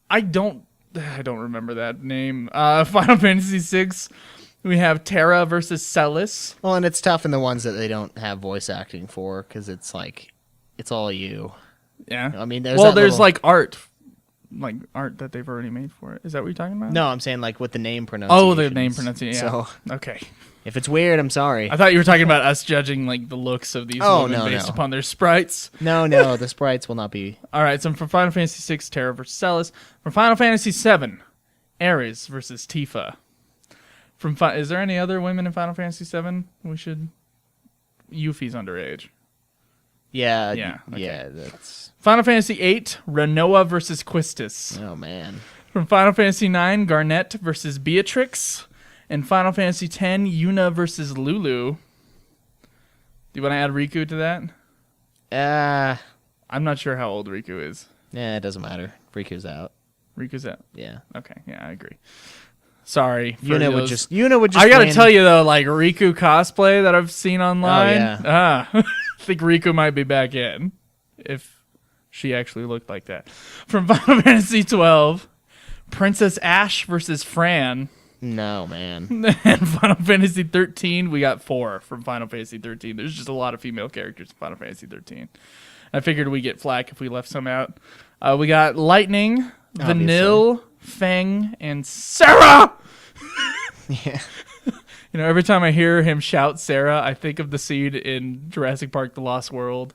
[SPEAKER 2] I don't remember that name. Final Fantasy 6, we have Terra versus Celis.
[SPEAKER 3] Well, and it's tough in the ones that they don't have voice acting for because it's like it's all you.
[SPEAKER 2] Yeah.
[SPEAKER 3] I mean, there's
[SPEAKER 2] like art that they've already made for it. Is that what you're talking about?
[SPEAKER 3] No, I'm saying like with the name pronunciation.
[SPEAKER 2] Oh, the name pronunciation. Yeah.
[SPEAKER 3] So
[SPEAKER 2] Okay.
[SPEAKER 3] if it's weird, I'm sorry.
[SPEAKER 2] I thought you were talking about us judging like the looks of these
[SPEAKER 3] Oh,
[SPEAKER 2] women
[SPEAKER 3] no,
[SPEAKER 2] based
[SPEAKER 3] no.
[SPEAKER 2] upon their sprites.
[SPEAKER 3] No, the sprites will not be.
[SPEAKER 2] All right, so from Final Fantasy 6, Terra versus Celis. From Final Fantasy 7, Aerith versus Tifa. Is there any other women in Final Fantasy 7 we should? Yuffie's underage.
[SPEAKER 3] Yeah.
[SPEAKER 2] Yeah, okay.
[SPEAKER 3] Yeah. That's.
[SPEAKER 2] Final Fantasy 8, Renoa versus Quistis.
[SPEAKER 3] Oh man.
[SPEAKER 2] From Final Fantasy 9, Garnett versus Beatrix. And Final Fantasy X, Yuna versus Lulu. Do you want to add Riku to that? I'm not sure how old Riku is.
[SPEAKER 3] Yeah, it doesn't matter. Riku's out.
[SPEAKER 2] Riku's out.
[SPEAKER 3] Yeah.
[SPEAKER 2] Okay, yeah, I agree. Sorry.
[SPEAKER 3] Yuna would just.
[SPEAKER 2] I gotta tell you though, like Riku cosplay that I've seen online.
[SPEAKER 3] yeah.
[SPEAKER 2] I think Riku might be back in if she actually looked like that. From Final Fantasy 12, Princess Ash versus Fran.
[SPEAKER 3] No, man.
[SPEAKER 2] And Final Fantasy 13, we got 4 from Final Fantasy 13. There's just a lot of female characters in Final Fantasy 13. I figured we'd get flack if we left some out. We got Lightning, Vanille, Fang, and Sara!
[SPEAKER 3] Yeah.
[SPEAKER 2] You know, every time I hear him shout Sara, I think of the scene in Jurassic Park: The Lost World,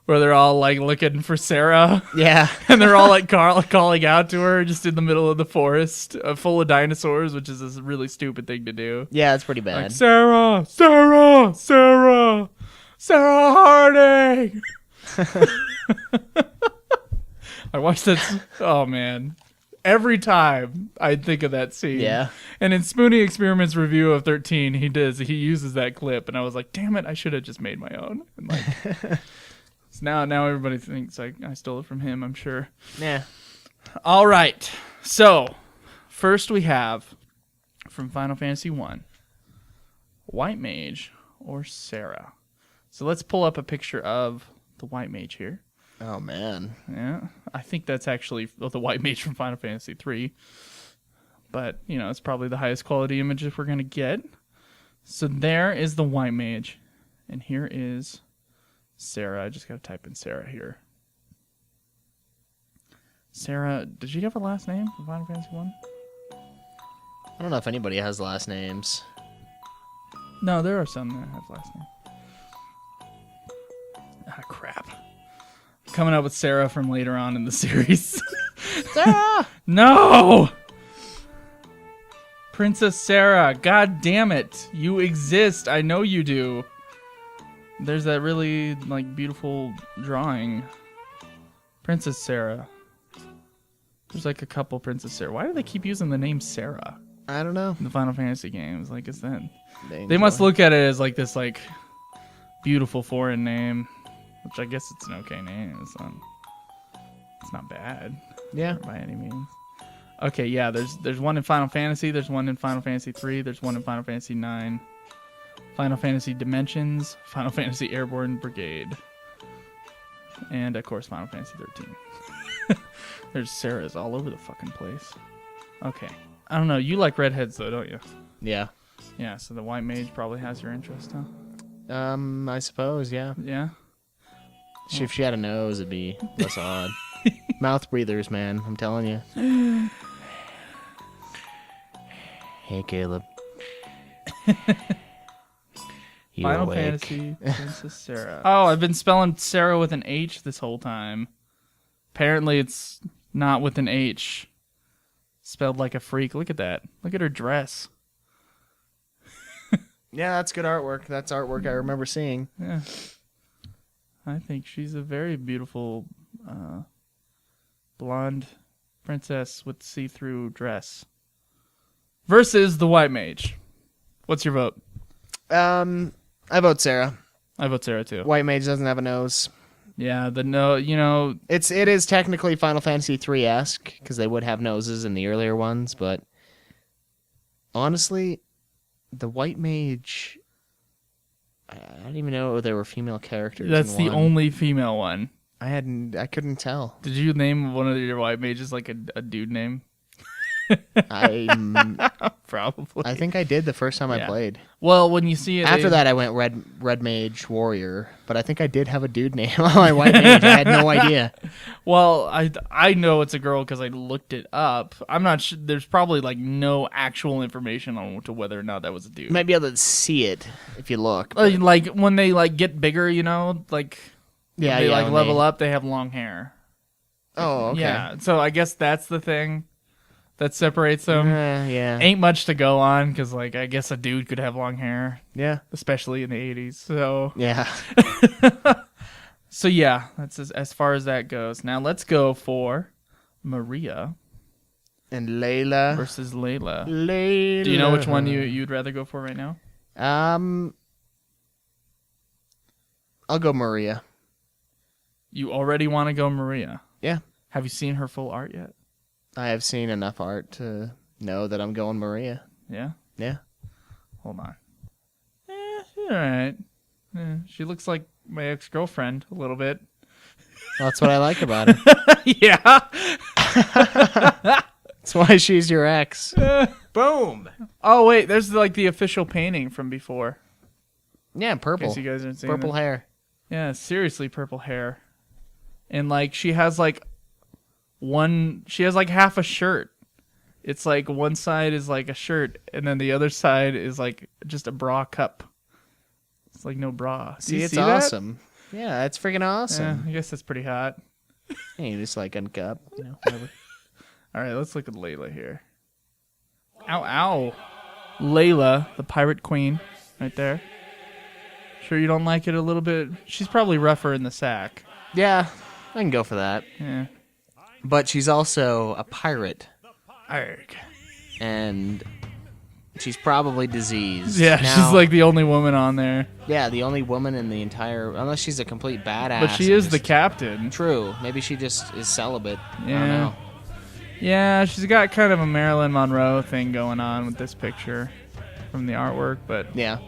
[SPEAKER 2] where they're all like looking for Sara,
[SPEAKER 3] Yeah.
[SPEAKER 2] and they're all like calling out to her just in the middle of the forest, full of dinosaurs, which is a really stupid thing to do.
[SPEAKER 3] Yeah, it's pretty bad.
[SPEAKER 2] Like, Sara, Sara, Sara, Sara Harding. I watched that. Oh man. Every time I think of that scene.
[SPEAKER 3] Yeah.
[SPEAKER 2] And in Spoonie Experiment's review of 13, he uses that clip, and I was like, damn it, I should have just made my own. And like, so now everybody thinks I stole it from him, I'm sure.
[SPEAKER 3] Yeah.
[SPEAKER 2] All right. So, first we have from Final Fantasy 1, White Mage or Sara. So let's pull up a picture of the White Mage here.
[SPEAKER 3] Oh man.
[SPEAKER 2] Yeah, I think that's actually the White Mage from Final Fantasy 3. But, you know, it's probably the highest quality image if we're going to get. So there is the White Mage. And here is Sara. I just got to type in Sara here. Sara, did she have a last name from Final Fantasy 1?
[SPEAKER 3] I don't know if anybody has last names.
[SPEAKER 2] No, there are some that have last name. Ah, crap. Coming up with Sara from later on in the series.
[SPEAKER 3] Sara!
[SPEAKER 2] No! Princess Sara, god damn it. You exist. I know you do. There's that really, like, beautiful drawing. Princess Sara. There's, like, a couple Princess Sara. Why do they keep using the name Sara
[SPEAKER 3] I don't know.
[SPEAKER 2] in the Final Fantasy games? Like, is that... They must look at it as, like, this, like, beautiful foreign name. which I guess it's an okay name. It's not bad.
[SPEAKER 3] Yeah.
[SPEAKER 2] By any means. Okay, yeah, there's one in Final Fantasy, there's one in Final Fantasy 3, there's one in Final Fantasy 9, Final Fantasy Dimensions, Final Fantasy Airborne Brigade, and of course Final Fantasy 13. There's Sarah's all over the fucking place. Okay. I don't know, you like redheads though, don't you?
[SPEAKER 3] Yeah.
[SPEAKER 2] Yeah, so the white mage probably has your interest, huh?
[SPEAKER 3] I suppose, yeah.
[SPEAKER 2] Yeah?
[SPEAKER 3] If she had a nose, it'd be less odd. Mouth breathers, man. I'm telling you. Hey, Caleb. You
[SPEAKER 2] Final
[SPEAKER 3] awake?
[SPEAKER 2] Fantasy Princess Sarah. Oh, I've been spelling Sarah with an H this whole time. Apparently it's not with an H. Spelled like a freak. Look at that. Look at her dress.
[SPEAKER 3] Yeah, that's good artwork. That's artwork I remember seeing.
[SPEAKER 2] Yeah. I think she's a very beautiful blonde princess with see-through dress. Versus the white mage. What's your vote?
[SPEAKER 3] I vote Sarah.
[SPEAKER 2] I vote Sarah too.
[SPEAKER 3] White mage doesn't have a nose.
[SPEAKER 2] Yeah,
[SPEAKER 3] It is technically Final Fantasy 3-esque because they would have noses in the earlier ones, but honestly, the white mage, I don't even know if there were female characters.
[SPEAKER 2] that's
[SPEAKER 3] in
[SPEAKER 2] the
[SPEAKER 3] one.
[SPEAKER 2] only female one.
[SPEAKER 3] I couldn't tell.
[SPEAKER 2] Did you name one of your white mages like a dude name? Probably.
[SPEAKER 3] I think I did the first time I
[SPEAKER 2] Yeah.
[SPEAKER 3] played.
[SPEAKER 2] Well, when you see it
[SPEAKER 3] After that, I went red mage warrior, but I think I did have a dude name on my white mage. I had no idea.
[SPEAKER 2] Well, I know it's a girl because I looked it up. I'm not sure. There's probably like no actual information on to whether or not that was a dude.
[SPEAKER 3] You might be able to see it if you look.
[SPEAKER 2] Like when they like get bigger, like
[SPEAKER 3] Yeah,
[SPEAKER 2] they
[SPEAKER 3] yeah,
[SPEAKER 2] like
[SPEAKER 3] when
[SPEAKER 2] level
[SPEAKER 3] they-
[SPEAKER 2] up, they have long hair.
[SPEAKER 3] Oh, okay.
[SPEAKER 2] Yeah, so I guess that's the thing that separates them.
[SPEAKER 3] Yeah.
[SPEAKER 2] Ain't much to go on because like I guess a dude could have long hair,
[SPEAKER 3] Yeah.
[SPEAKER 2] especially in the 80s. So
[SPEAKER 3] Yeah.
[SPEAKER 2] So yeah, that's as far as that goes. Now let's go for Maria
[SPEAKER 3] And Layla.
[SPEAKER 2] versus Layla.
[SPEAKER 3] Layla.
[SPEAKER 2] Do you know which one you'd rather go for right now?
[SPEAKER 3] I'll go Maria.
[SPEAKER 2] You already want to go Maria.
[SPEAKER 3] Yeah.
[SPEAKER 2] Have you seen her full art yet?
[SPEAKER 3] I have seen enough art to know that I'm going Maria.
[SPEAKER 2] Yeah.
[SPEAKER 3] Yeah.
[SPEAKER 2] Hold on. She's all right. She looks like my ex-girlfriend a little bit.
[SPEAKER 3] That's what I like about her.
[SPEAKER 2] Yeah.
[SPEAKER 3] That's why she's your ex. Boom.
[SPEAKER 2] Oh wait, there's like the official painting from before.
[SPEAKER 3] Yeah,
[SPEAKER 2] In
[SPEAKER 3] purple.
[SPEAKER 2] case you guys didn't see
[SPEAKER 3] Purple
[SPEAKER 2] that.
[SPEAKER 3] hair.
[SPEAKER 2] Yeah, seriously, purple hair. And like she has like half a shirt. It's like one side is like a shirt and then the other side is like just a bra cup. It's like no bra. Do
[SPEAKER 3] See,
[SPEAKER 2] you
[SPEAKER 3] it's
[SPEAKER 2] see that?
[SPEAKER 3] awesome. Yeah, it's freaking
[SPEAKER 2] Yeah,
[SPEAKER 3] awesome.
[SPEAKER 2] I guess that's pretty hot.
[SPEAKER 3] Yeah, you just like uncup, whatever.
[SPEAKER 2] All right, let's look at Layla here. Ow, ow. Layla, the pirate queen, right there. Sure you don't like it a little bit? She's probably rougher in the sack.
[SPEAKER 3] Yeah, I can go for that.
[SPEAKER 2] Yeah.
[SPEAKER 3] But she's also a pirate,
[SPEAKER 2] Arg.
[SPEAKER 3] and she's probably diseased.
[SPEAKER 2] Yeah,
[SPEAKER 3] Now-
[SPEAKER 2] she's like the only woman on there.
[SPEAKER 3] Yeah, the only woman in the entire... Unless she's a complete badass.
[SPEAKER 2] But she
[SPEAKER 3] and
[SPEAKER 2] is the
[SPEAKER 3] just-
[SPEAKER 2] captain.
[SPEAKER 3] True. Maybe she just is celibate. I don't
[SPEAKER 2] Yeah.
[SPEAKER 3] know.
[SPEAKER 2] Yeah, she's got kind of a Marilyn Monroe thing going on with this picture from the artwork, but
[SPEAKER 3] Yeah.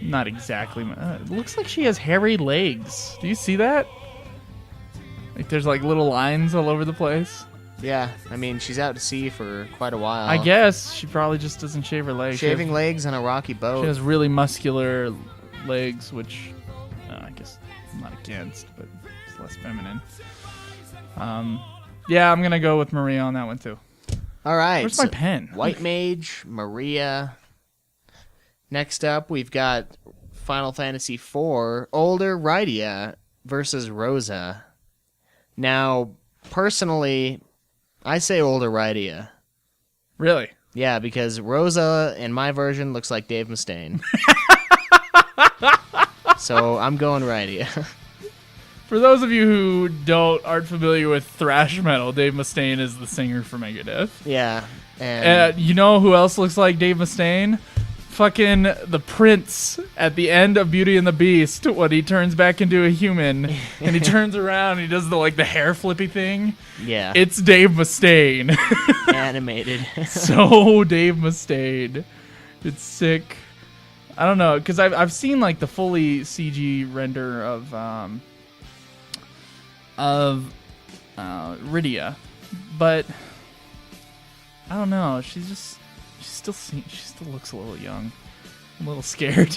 [SPEAKER 2] not exactly. It looks like she has hairy legs. Do you see that? Like there's like little lines all over the place.
[SPEAKER 3] Yeah, I mean, she's out to sea for quite a while.
[SPEAKER 2] I guess she probably just doesn't shave her legs.
[SPEAKER 3] Shaving legs on a rocky
[SPEAKER 2] She
[SPEAKER 3] boat.
[SPEAKER 2] has really muscular legs, which I guess I'm not against, but it's less feminine. Yeah, I'm gonna go with Maria on that one too.
[SPEAKER 3] All right.
[SPEAKER 2] Where's my pen?
[SPEAKER 3] White Mage, Maria. Next up, we've got Final Fantasy IV, Older Rydia versus Rosa. Now, personally, I say Older Rydia.
[SPEAKER 2] Really?
[SPEAKER 3] Yeah, because Rosa in my version looks like Dave Mustaine. So I'm going Rydia.
[SPEAKER 2] For those of you who aren't familiar with thrash metal, Dave Mustaine is the singer for Megadeth.
[SPEAKER 3] Yeah. And
[SPEAKER 2] You know who else looks like Dave Mustaine? fucking the prince at the end of Beauty and the Beast when he turns back into a human and he turns around and he does the hair flippy thing.
[SPEAKER 3] Yeah.
[SPEAKER 2] It's Dave Mustaine.
[SPEAKER 3] Animated.
[SPEAKER 2] So Dave Mustaine. It's sick. I don't know, because I've seen the fully CG render of Rydia, but I don't know. She still looks a little young. I'm a little scared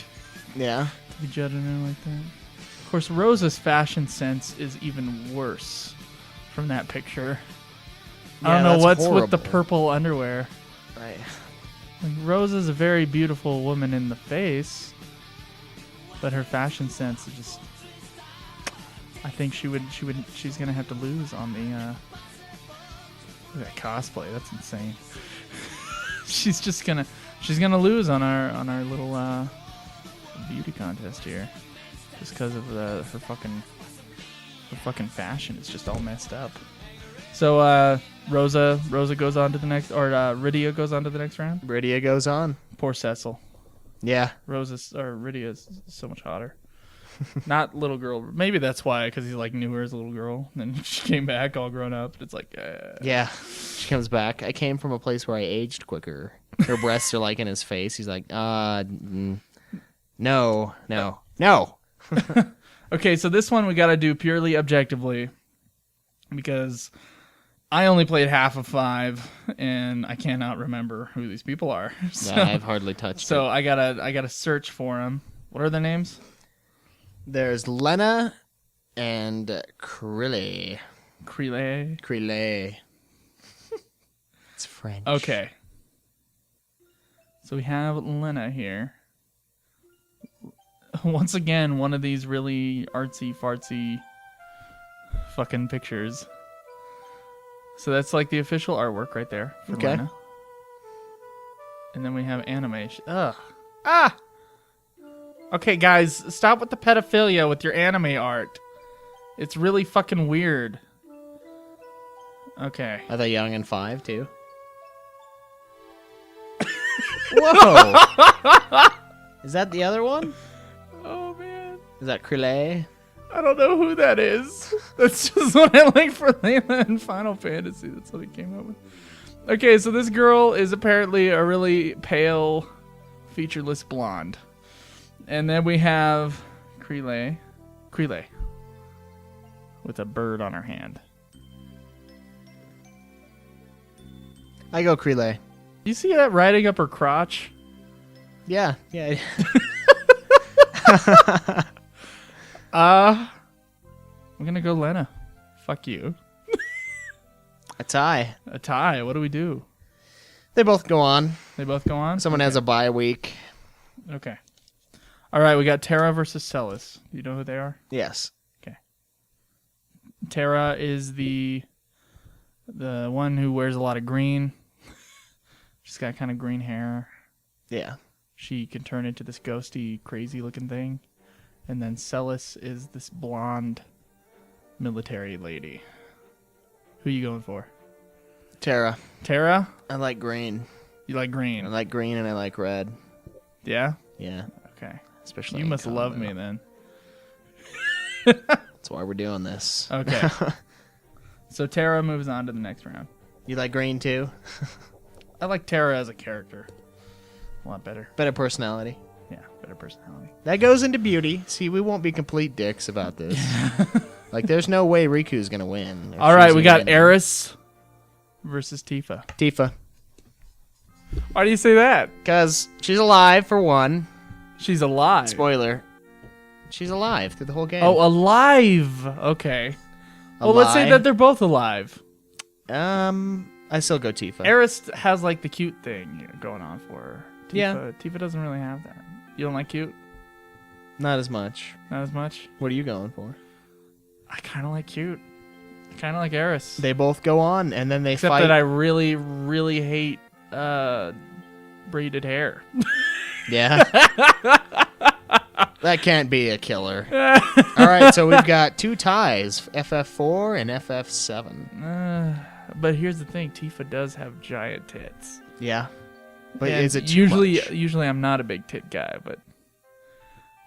[SPEAKER 3] Yeah.
[SPEAKER 2] to be judging her like that. Of course, Rosa's fashion sense is even worse from that picture. I don't know
[SPEAKER 3] that's
[SPEAKER 2] what's with the
[SPEAKER 3] horrible.
[SPEAKER 2] purple underwear.
[SPEAKER 3] Right.
[SPEAKER 2] Rosa's a very beautiful woman in the face, but her fashion sense is just. I think she's gonna have to lose on the. Look at that cosplay. That's insane. she's gonna lose on our little beauty contest here, just because of her fucking fashion. It's just all messed up. So Rosa goes on to the next, or Rydia goes on to the next round.
[SPEAKER 3] Rydia goes on.
[SPEAKER 2] Poor Cecil.
[SPEAKER 3] Yeah.
[SPEAKER 2] Rydia is so much hotter. Not little girl. Maybe that's why, because he knew her as a little girl, and then she came back all grown up. It's
[SPEAKER 3] Yeah. She comes back. I came from a place where I aged quicker. Her breasts are in his face. He's like, no.
[SPEAKER 2] Okay, so this one we got to do purely objectively, because I only played half of 5, and I cannot remember who these people are. So,
[SPEAKER 3] I've hardly touched it.
[SPEAKER 2] I gotta search for them. What are their names?
[SPEAKER 3] There's Lena and Krille.
[SPEAKER 2] Krille.
[SPEAKER 3] It's French.
[SPEAKER 2] Okay. So we have Lena here. Once again, one of these really artsy-fartsy fucking pictures. So that's the official artwork right there for
[SPEAKER 3] Okay.
[SPEAKER 2] Lena. And then we have animation. Ugh. Ah! Okay, guys, stop with the pedophilia with your anime art. It's really fucking weird. Okay.
[SPEAKER 3] Are they young and 5 too? Whoa! Is that the other one?
[SPEAKER 2] Oh, man.
[SPEAKER 3] Is that Krille?
[SPEAKER 2] I don't know who that is. That's just what I like for Layla in Final Fantasy. That's what he came up with. Okay, so this girl is apparently a really pale, featureless blonde. And then we have Krille with a bird on her hand.
[SPEAKER 3] I go Krille.
[SPEAKER 2] You see that riding up her crotch?
[SPEAKER 3] Yeah.
[SPEAKER 2] I'm gonna go Lena. Fuck you.
[SPEAKER 3] A tie.
[SPEAKER 2] A tie. What do we do?
[SPEAKER 3] They both go on.
[SPEAKER 2] They both go on?
[SPEAKER 3] Someone has a bye week.
[SPEAKER 2] Okay. All right, we got Terra versus Celis. You know who they are?
[SPEAKER 3] Yes.
[SPEAKER 2] Okay. Terra is the one who wears a lot of green. She's got kind of green hair.
[SPEAKER 3] Yeah.
[SPEAKER 2] She can turn into this ghosty, crazy-looking thing. And then Celis is this blonde military lady. Who you going for?
[SPEAKER 3] Terra.
[SPEAKER 2] Terra?
[SPEAKER 3] I like green.
[SPEAKER 2] You like green?
[SPEAKER 3] I like green and I like red.
[SPEAKER 2] Yeah?
[SPEAKER 3] Yeah.
[SPEAKER 2] Okay.
[SPEAKER 3] Especially
[SPEAKER 2] You
[SPEAKER 3] in
[SPEAKER 2] must love
[SPEAKER 3] combo.
[SPEAKER 2] me then.
[SPEAKER 3] That's why we're doing this.
[SPEAKER 2] Okay. So Terra moves on to the next round.
[SPEAKER 3] You like green too?
[SPEAKER 2] I like Terra as a character. A lot better.
[SPEAKER 3] Better personality.
[SPEAKER 2] Yeah, better personality.
[SPEAKER 3] That goes into beauty. See, we won't be complete dicks about this. There's no way Riku's gonna win.
[SPEAKER 2] All right, we got Aerith versus Tifa.
[SPEAKER 3] Tifa.
[SPEAKER 2] Why do you say that?
[SPEAKER 3] Because she's alive, for one.
[SPEAKER 2] She's alive.
[SPEAKER 3] Spoiler. She's alive through the whole game.
[SPEAKER 2] Oh, alive. Okay. Well, let's say
[SPEAKER 3] Alive.
[SPEAKER 2] that they're both alive.
[SPEAKER 3] I still go Tifa.
[SPEAKER 2] Aerith has the cute thing going on for her. Tifa,
[SPEAKER 3] Yeah.
[SPEAKER 2] Tifa doesn't really have that. You don't like cute?
[SPEAKER 3] Not as much.
[SPEAKER 2] Not as much?
[SPEAKER 3] What are you going for?
[SPEAKER 2] I kind of like cute. I kind of like Aerith.
[SPEAKER 3] They both go on, and then they
[SPEAKER 2] Except
[SPEAKER 3] fight.
[SPEAKER 2] that I really, really hate braided hair.
[SPEAKER 3] Yeah. That can't be a killer. All right, so we've got 2 ties, FF4 and FF7.
[SPEAKER 2] But here's the thing. Tifa does have giant tits.
[SPEAKER 3] Yeah. But
[SPEAKER 2] And
[SPEAKER 3] is it too
[SPEAKER 2] usually
[SPEAKER 3] much?
[SPEAKER 2] usually I'm not a big tit guy, but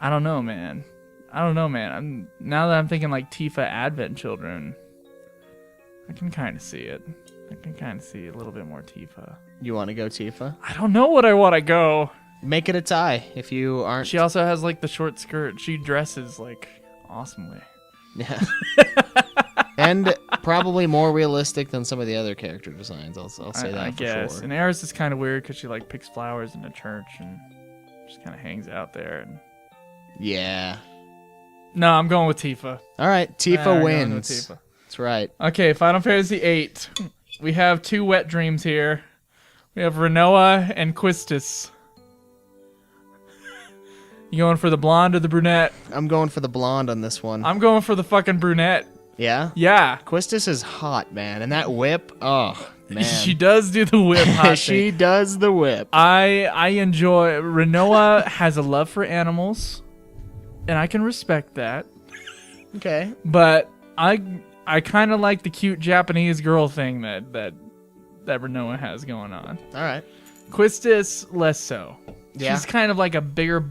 [SPEAKER 2] I don't know, man. Now that I'm thinking like Tifa Advent Children, I can kind of see it. I can kind of see a little bit more Tifa.
[SPEAKER 3] You want to go Tifa?
[SPEAKER 2] I don't know what I want to go.
[SPEAKER 3] Make it a tie if you aren't.
[SPEAKER 2] She also has like the short skirt. She dresses like awesomely.
[SPEAKER 3] Yeah. And probably more realistic than some of the other character designs. I'll say that
[SPEAKER 2] I
[SPEAKER 3] for
[SPEAKER 2] guess.
[SPEAKER 3] sure.
[SPEAKER 2] And Aerith is kind of weird because she like picks flowers in a church and just kind of hangs out there. And...
[SPEAKER 3] Yeah.
[SPEAKER 2] No, I'm going with Tifa.
[SPEAKER 3] All right, Tifa
[SPEAKER 2] I'm going with
[SPEAKER 3] wins.
[SPEAKER 2] Tifa.
[SPEAKER 3] That's right.
[SPEAKER 2] Okay, Final Fantasy VIII. We have two wet dreams here. We have Renoa and Quistis. You going for the blonde or the brunette?
[SPEAKER 3] I'm going for the blonde on this one.
[SPEAKER 2] I'm going for the fucking brunette.
[SPEAKER 3] Yeah?
[SPEAKER 2] Yeah.
[SPEAKER 3] Quistis is hot, man. And that whip, oh, man.
[SPEAKER 2] She does do the whip hot
[SPEAKER 3] She
[SPEAKER 2] thing.
[SPEAKER 3] does the whip.
[SPEAKER 2] I enjoy... Renoa has a love for animals, and I can respect that.
[SPEAKER 3] Okay.
[SPEAKER 2] But I kind of like the cute Japanese girl thing that Renoa has going on.
[SPEAKER 3] All right.
[SPEAKER 2] Quistis, less so.
[SPEAKER 3] Yeah.
[SPEAKER 2] She's kind of like a bigger...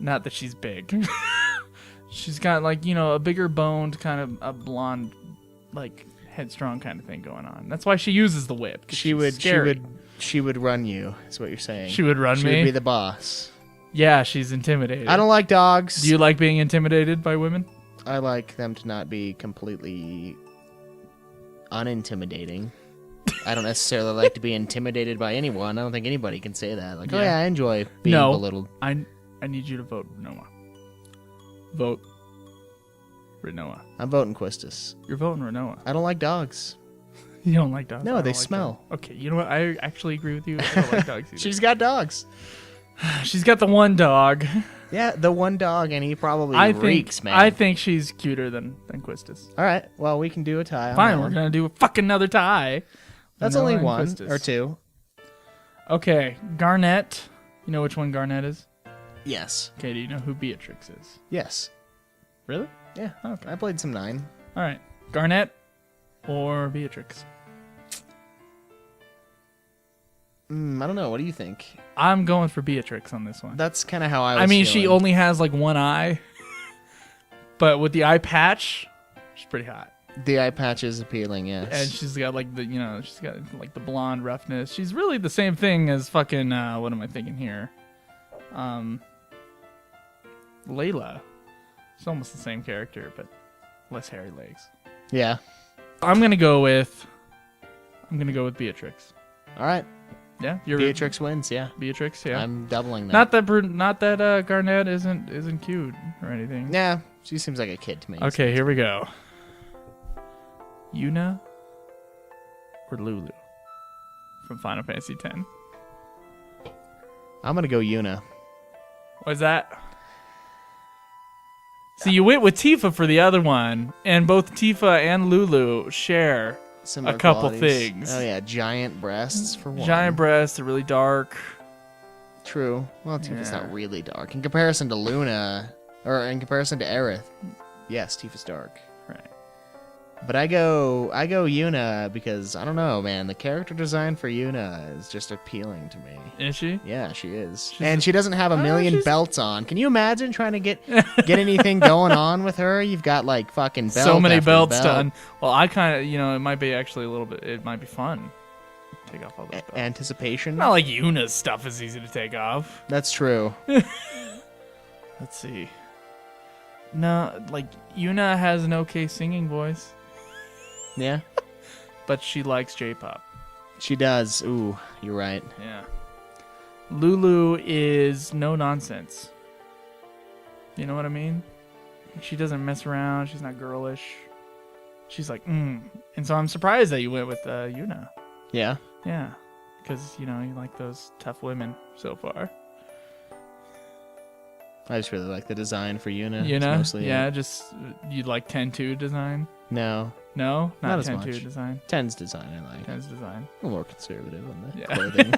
[SPEAKER 2] Not that she's big. She's got like, a bigger boned, kind of a blonde, like headstrong kind of thing going on. That's why she uses the whip.
[SPEAKER 3] She would run you, is what you're saying.
[SPEAKER 2] She would run
[SPEAKER 3] She
[SPEAKER 2] me?
[SPEAKER 3] would be the boss.
[SPEAKER 2] Yeah, she's intimidated.
[SPEAKER 3] I don't like dogs.
[SPEAKER 2] Do you like being intimidated by women?
[SPEAKER 3] I like them to not be completely unintimidating. I don't necessarily like to be intimidated by anyone. I don't think anybody can say that. Like, oh yeah, I enjoy being belittled.
[SPEAKER 2] I need you to vote Renoa. Vote Renoa.
[SPEAKER 3] I'm voting Quistis.
[SPEAKER 2] You're voting Renoa.
[SPEAKER 3] I don't like dogs.
[SPEAKER 2] You don't like dogs?
[SPEAKER 3] No,
[SPEAKER 2] I
[SPEAKER 3] they
[SPEAKER 2] don't like
[SPEAKER 3] smell.
[SPEAKER 2] dogs. Okay, you know what? I actually agree with you. I don't like dogs either.
[SPEAKER 3] She's got dogs.
[SPEAKER 2] She's got the one dog.
[SPEAKER 3] Yeah, the one dog, and he probably reeks, man.
[SPEAKER 2] I think she's cuter than Quistis.
[SPEAKER 3] All right, well, we can do a tie. on
[SPEAKER 2] Fine,
[SPEAKER 3] that
[SPEAKER 2] we're
[SPEAKER 3] one.
[SPEAKER 2] going to do a fucking another tie.
[SPEAKER 3] That's
[SPEAKER 2] Renoa
[SPEAKER 3] only
[SPEAKER 2] and
[SPEAKER 3] one
[SPEAKER 2] Quistis.
[SPEAKER 3] or two.
[SPEAKER 2] Okay, Garnett. You know which one Garnett is?
[SPEAKER 3] Yes.
[SPEAKER 2] Okay, do you know who Beatrix is?
[SPEAKER 3] Yes.
[SPEAKER 2] Really?
[SPEAKER 3] Yeah.
[SPEAKER 2] Okay.
[SPEAKER 3] I played some 9.
[SPEAKER 2] All right. Garnett or Beatrix?
[SPEAKER 3] I don't know. What do you think?
[SPEAKER 2] I'm going for Beatrix on this one.
[SPEAKER 3] That's kind of how I was
[SPEAKER 2] I mean, she
[SPEAKER 3] feeling.
[SPEAKER 2] only has like one eye. But with the eye patch, she's pretty hot.
[SPEAKER 3] The eye patch is appealing, yes.
[SPEAKER 2] And she's got like she's got like the blonde roughness. She's really the same thing as fucking, what am I thinking here? Layla. It's almost the same character, but less hairy legs.
[SPEAKER 3] Yeah.
[SPEAKER 2] I'm gonna go with Beatrix.
[SPEAKER 3] All right.
[SPEAKER 2] Yeah,
[SPEAKER 3] Beatrix wins, yeah.
[SPEAKER 2] Beatrix, yeah.
[SPEAKER 3] I'm doubling that.
[SPEAKER 2] Not that Garnett isn't cute or anything.
[SPEAKER 3] Yeah, she seems like a kid to me.
[SPEAKER 2] Okay, here we go. Yuna or Lulu from Final Fantasy X.
[SPEAKER 3] I'm going to go Yuna.
[SPEAKER 2] What's that? So you went with Tifa for the other one, and both Tifa and Lulu share
[SPEAKER 3] Similar
[SPEAKER 2] a couple
[SPEAKER 3] qualities.
[SPEAKER 2] things.
[SPEAKER 3] Oh, yeah, giant breasts for one.
[SPEAKER 2] Giant breasts, they're really dark.
[SPEAKER 3] True. Well, Tifa's
[SPEAKER 2] Yeah.
[SPEAKER 3] not really dark. In comparison to Luna, or in comparison to Aerith, yes, Tifa's dark.
[SPEAKER 2] Right.
[SPEAKER 3] But I go Yuna because, I don't know, man, the character design for Yuna is just appealing to me.
[SPEAKER 2] Is she?
[SPEAKER 3] Yeah, she is.
[SPEAKER 2] She's
[SPEAKER 3] And she doesn't have a million
[SPEAKER 2] she's-
[SPEAKER 3] belts on. Can you imagine trying to get anything going on with her? You've got like fucking belt
[SPEAKER 2] So many
[SPEAKER 3] after
[SPEAKER 2] belts
[SPEAKER 3] belt.
[SPEAKER 2] done. Well, I kind of, it might be actually a little bit, it might be fun. Take off all those belts.
[SPEAKER 3] Anticipation?
[SPEAKER 2] Not like Yuna's stuff is easy to take off.
[SPEAKER 3] That's true.
[SPEAKER 2] Let's see. No, like, Yuna has an okay singing voice,
[SPEAKER 3] Yeah,
[SPEAKER 2] but she likes J-pop.
[SPEAKER 3] she does. Ooh, you're right.
[SPEAKER 2] Yeah. Lulu is no nonsense. You know what I mean? She doesn't mess around. She's not girlish. She's like, And so I'm surprised that you went with Yuna.
[SPEAKER 3] Yeah.
[SPEAKER 2] Yeah. Because, you like those tough women so far.
[SPEAKER 3] I just really like the design for Yuna. It's
[SPEAKER 2] Yuna?
[SPEAKER 3] mostly
[SPEAKER 2] Yeah,
[SPEAKER 3] it.
[SPEAKER 2] just, you'd like 10-2 design?
[SPEAKER 3] No.
[SPEAKER 2] No?
[SPEAKER 3] Not as
[SPEAKER 2] 10-2
[SPEAKER 3] much.
[SPEAKER 2] design?
[SPEAKER 3] 10's design I like.
[SPEAKER 2] 10's design.
[SPEAKER 3] A little more conservative on the
[SPEAKER 2] Yeah.
[SPEAKER 3] clothing.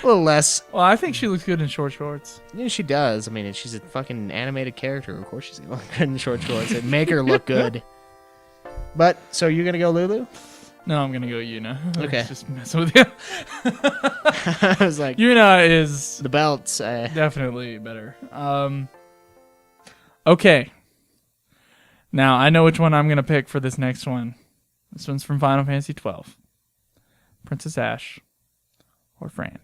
[SPEAKER 3] a little less.
[SPEAKER 2] Well, I think she looks good in short shorts.
[SPEAKER 3] Yeah, she does. I mean, she's a fucking animated character. Of course she's going to look good in short shorts. It make her look good. But, so you're going to go Lulu?
[SPEAKER 2] No, I'm gonna go Yuna.
[SPEAKER 3] Okay.
[SPEAKER 2] Just messing with you.
[SPEAKER 3] I was like,
[SPEAKER 2] Yuna is
[SPEAKER 3] the belts.
[SPEAKER 2] definitely better. Okay. Now I know which one I'm gonna pick for this next one. This one's from Final Fantasy XII. Princess Ash or Fran.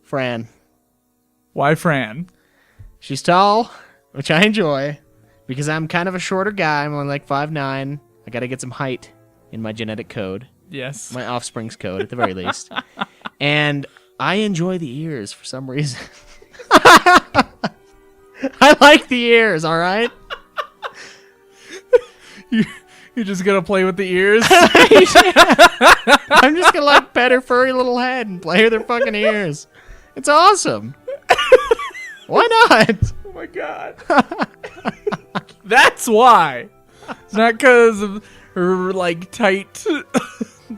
[SPEAKER 3] Fran.
[SPEAKER 2] Why Fran?
[SPEAKER 3] She's tall, which I enjoy, because I'm kind of a shorter guy. I'm only like 5'9". I gotta get some height in my genetic code.
[SPEAKER 2] Yes.
[SPEAKER 3] My offspring's code, at the very least. And I enjoy the ears for some reason. I like the ears, all right?
[SPEAKER 2] You're just gonna play with the ears?
[SPEAKER 3] I'm just gonna like pet her furry little head and play with her fucking ears. It's awesome. Why not?
[SPEAKER 2] Oh my god. That's why. It's not because of her like tight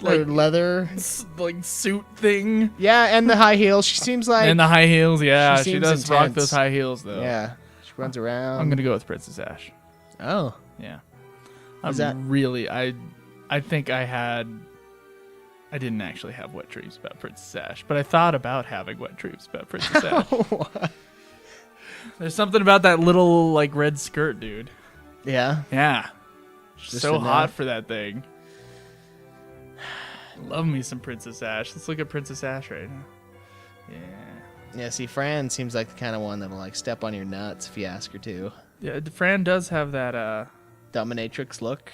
[SPEAKER 3] Like leather.
[SPEAKER 2] like suit thing.
[SPEAKER 3] Yeah, and the high heels. She seems like...
[SPEAKER 2] And the high heels, yeah. She
[SPEAKER 3] seems
[SPEAKER 2] does rock
[SPEAKER 3] intense.
[SPEAKER 2] those high heels though.
[SPEAKER 3] Yeah. She runs around.
[SPEAKER 2] I'm gonna go with Princess Ash.
[SPEAKER 3] Oh.
[SPEAKER 2] Yeah.
[SPEAKER 3] Is that-
[SPEAKER 2] really I think I didn't actually have wet dreams about Princess Ash, but I thought about having wet dreams about Princess Ash. There's something about that little like red skirt, dude.
[SPEAKER 3] Yeah.
[SPEAKER 2] Yeah.
[SPEAKER 3] Just
[SPEAKER 2] So
[SPEAKER 3] enough.
[SPEAKER 2] hot for that thing. Love me some Princess Ash. Let's look at Princess Ash right now. Yeah.
[SPEAKER 3] Yeah, see, Fran seems like the kind of one that'll like step on your nuts if you ask her to.
[SPEAKER 2] Yeah, Fran does have that
[SPEAKER 3] Dominatrix look.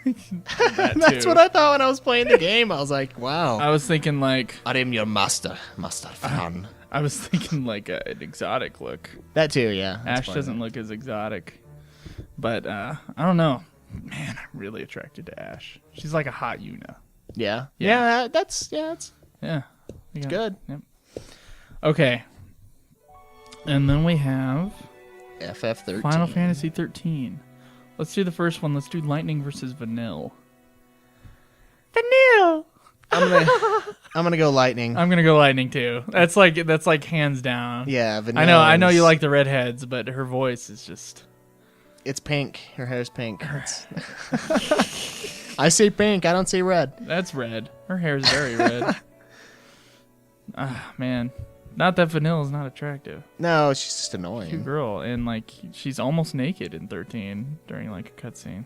[SPEAKER 2] that
[SPEAKER 3] That's
[SPEAKER 2] too.
[SPEAKER 3] what I thought when I was playing the game. I was like, wow.
[SPEAKER 2] I was thinking like
[SPEAKER 3] I am your master, Master Fran.
[SPEAKER 2] I was thinking like an exotic look.
[SPEAKER 3] That too, yeah. That's
[SPEAKER 2] Ash
[SPEAKER 3] fine.
[SPEAKER 2] doesn't look as exotic. But I don't know. Man, I'm really attracted to Ash. She's like a hot Yuna.
[SPEAKER 3] Yeah.
[SPEAKER 2] Yeah.
[SPEAKER 3] Yeah, that's
[SPEAKER 2] Yeah. It's
[SPEAKER 3] good.
[SPEAKER 2] Yep. Okay. And then we have
[SPEAKER 3] FF13.
[SPEAKER 2] Final Fantasy 13. Let's do the first one. Let's do Lightning versus Vanille. Vanille.
[SPEAKER 3] I'm gonna go lightning.
[SPEAKER 2] I'm gonna go Lightning too. That's like hands down.
[SPEAKER 3] Yeah, vanilla.
[SPEAKER 2] I know you
[SPEAKER 3] is-
[SPEAKER 2] like the redheads, but her voice is just.
[SPEAKER 3] It's pink. Her hair's pink. I see pink. I don't see red.
[SPEAKER 2] That's red. Her hair is very red. Ah, man. Not that Vanille is not attractive.
[SPEAKER 3] No, she's just
[SPEAKER 2] Cute
[SPEAKER 3] annoying.
[SPEAKER 2] girl, and like she's almost naked in 13 during like a cutscene,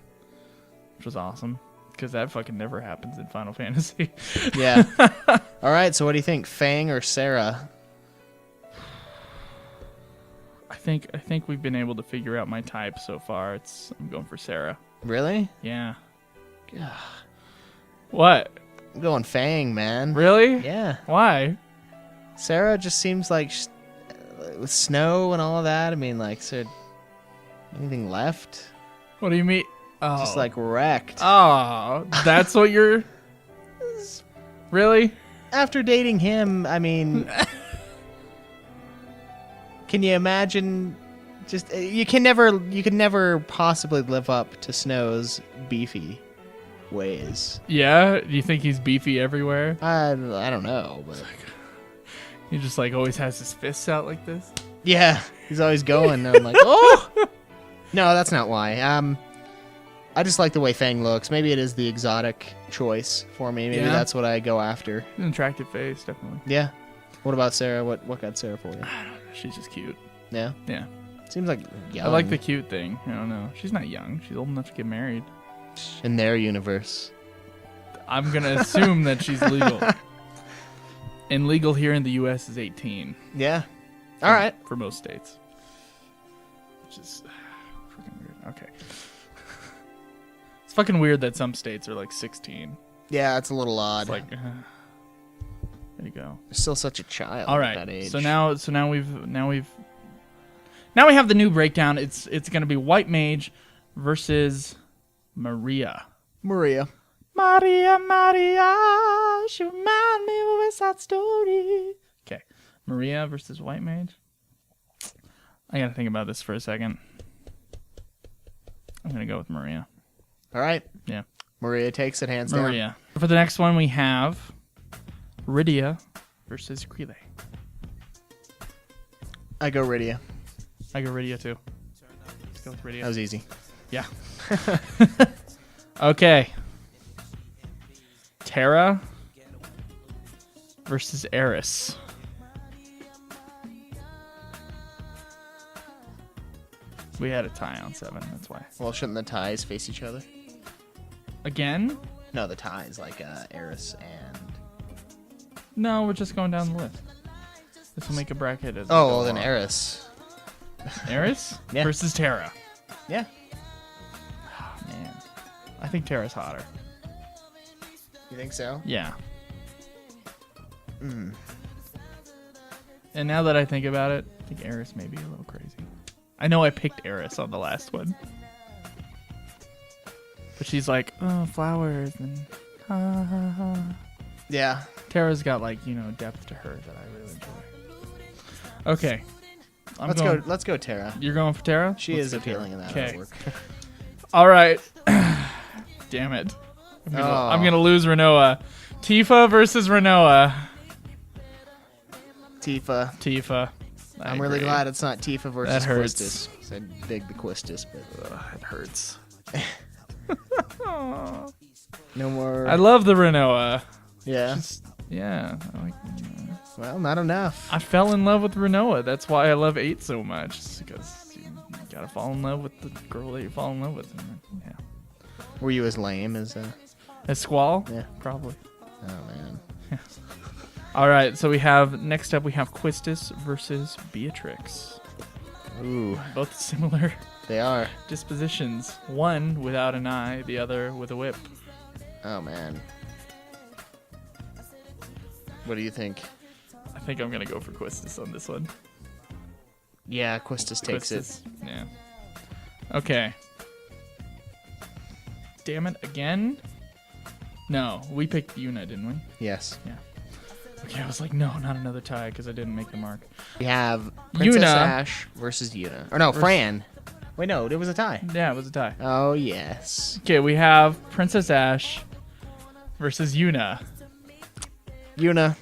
[SPEAKER 2] which was awesome because that fucking never happens in Final Fantasy.
[SPEAKER 3] Yeah. All right. So what do you think, Fang or Sara?
[SPEAKER 2] I think we've been able to figure out my type so far. I'm going for Sara.
[SPEAKER 3] Really?
[SPEAKER 2] Yeah.
[SPEAKER 3] Yeah.
[SPEAKER 2] What?
[SPEAKER 3] I'm going Fang, man.
[SPEAKER 2] Really?
[SPEAKER 3] Yeah.
[SPEAKER 2] Why?
[SPEAKER 3] Sara just seems like with snow and all of that. I mean, like, is there anything left?
[SPEAKER 2] What do you mean? Oh.
[SPEAKER 3] Just like wrecked.
[SPEAKER 2] Oh, that's what you're. Really?
[SPEAKER 3] After dating him, I mean, can you imagine? Just you can never possibly live up to Snow's beefy ways.
[SPEAKER 2] Yeah. Do you think he's beefy everywhere?
[SPEAKER 3] I don't know, but
[SPEAKER 2] He just like always has his fists out like this.
[SPEAKER 3] yeah, he's always going. And I'm like, oh, no, that's not why. I just like the way Fang looks. Maybe it is the exotic choice for me. Maybe
[SPEAKER 2] Yeah.
[SPEAKER 3] that's what I go after.
[SPEAKER 2] An attractive face, definitely.
[SPEAKER 3] Yeah. What about Sara? What got Sara for you?
[SPEAKER 2] She's just cute.
[SPEAKER 3] Yeah.
[SPEAKER 2] Yeah.
[SPEAKER 3] Seems like young.
[SPEAKER 2] I like the cute thing. I don't know. She's not young. She's old enough to get married.
[SPEAKER 3] in their universe.
[SPEAKER 2] I'm going to assume that she's legal. And legal here in the U.S. is 18.
[SPEAKER 3] Yeah. All right.
[SPEAKER 2] For most states. Which is freaking weird. Okay. It's fucking weird that some states are like 16.
[SPEAKER 3] Yeah, it's a little odd.
[SPEAKER 2] It's like, there you go.
[SPEAKER 3] You're still such a child
[SPEAKER 2] All
[SPEAKER 3] at
[SPEAKER 2] right.
[SPEAKER 3] that age.
[SPEAKER 2] So now we have the new breakdown. It's going to be White Mage versus Maria.
[SPEAKER 3] Maria.
[SPEAKER 2] Maria, she remind me of a West Side Story. Okay, Maria versus White Mage. I gotta think about this for a second. I'm gonna go with Maria.
[SPEAKER 3] All right.
[SPEAKER 2] Yeah,
[SPEAKER 3] Maria takes it hands down.
[SPEAKER 2] Maria. For the next one, we have Rydia versus Krele.
[SPEAKER 3] I go Rydia.
[SPEAKER 2] I go Rydia too. Let's go with Rydia.
[SPEAKER 3] That was easy.
[SPEAKER 2] Yeah. Okay. Tara versus Aerith. We had a tie on 7, that's why.
[SPEAKER 3] Well, shouldn't the ties face each other?
[SPEAKER 2] Again?
[SPEAKER 3] No, the ties, like Aerith and...
[SPEAKER 2] No, we're just going down the list. This will make a bracket. As we
[SPEAKER 3] Oh,
[SPEAKER 2] go
[SPEAKER 3] well, then
[SPEAKER 2] along.
[SPEAKER 3] Aerith.
[SPEAKER 2] Aerith
[SPEAKER 3] Yeah.
[SPEAKER 2] versus Tara.
[SPEAKER 3] Yeah.
[SPEAKER 2] Oh, man. I think Tara's hotter.
[SPEAKER 3] You think so?
[SPEAKER 2] Yeah.
[SPEAKER 3] Mm.
[SPEAKER 2] And now that I think about it, I think Aerith may be a little crazy. I know I picked Aerith on the last one. But she's like, oh, flowers and ha ha ha.
[SPEAKER 3] Yeah.
[SPEAKER 2] Tara's got like, depth to her that I really enjoy. Okay.
[SPEAKER 3] Let's go, Tara.
[SPEAKER 2] You're going for Tara?
[SPEAKER 3] She
[SPEAKER 2] Let's
[SPEAKER 3] is
[SPEAKER 2] go
[SPEAKER 3] appealing in that
[SPEAKER 2] Okay.
[SPEAKER 3] artwork.
[SPEAKER 2] All right. Damn it. I'm gonna lose Renoa. Tifa versus Renoa. Tifa. I
[SPEAKER 3] I'm really
[SPEAKER 2] agree.
[SPEAKER 3] glad it's not Tifa versus
[SPEAKER 2] That hurts.
[SPEAKER 3] Quistis. 'Cause I dig the Quistis, but
[SPEAKER 2] It hurts.
[SPEAKER 3] no more.
[SPEAKER 2] I love the Renoa.
[SPEAKER 3] Yeah.
[SPEAKER 2] Yeah.
[SPEAKER 3] Well, not enough.
[SPEAKER 2] I fell in love with Renoa. That's why I love 8 so much. It's because you gotta fall in love with the girl that you fall in love with. Yeah.
[SPEAKER 3] Were you as lame as?
[SPEAKER 2] Squall?
[SPEAKER 3] Yeah.
[SPEAKER 2] Probably.
[SPEAKER 3] Oh man.
[SPEAKER 2] All right. So next up we have Quistis versus Beatrix.
[SPEAKER 3] Ooh,
[SPEAKER 2] Both similar
[SPEAKER 3] they are.
[SPEAKER 2] dispositions. One without an eye, the other with a whip.
[SPEAKER 3] Oh man. What do you think?
[SPEAKER 2] I think I'm gonna go for Quistis on this one.
[SPEAKER 3] Yeah, Quistis takes it.
[SPEAKER 2] Quistis. Yeah. Okay. Damn it, again? No, we picked Yuna, didn't we?
[SPEAKER 3] Yes.
[SPEAKER 2] Okay, I was like, no, not another tie because I didn't make the mark.
[SPEAKER 3] We have Princess
[SPEAKER 2] Yuna.
[SPEAKER 3] Ash versus Yuna. Or no, Fran. Wait, no, it was a tie.
[SPEAKER 2] Yeah, it was a tie.
[SPEAKER 3] Oh yes.
[SPEAKER 2] Okay, we have Princess Ash versus Yuna.
[SPEAKER 3] Yuna.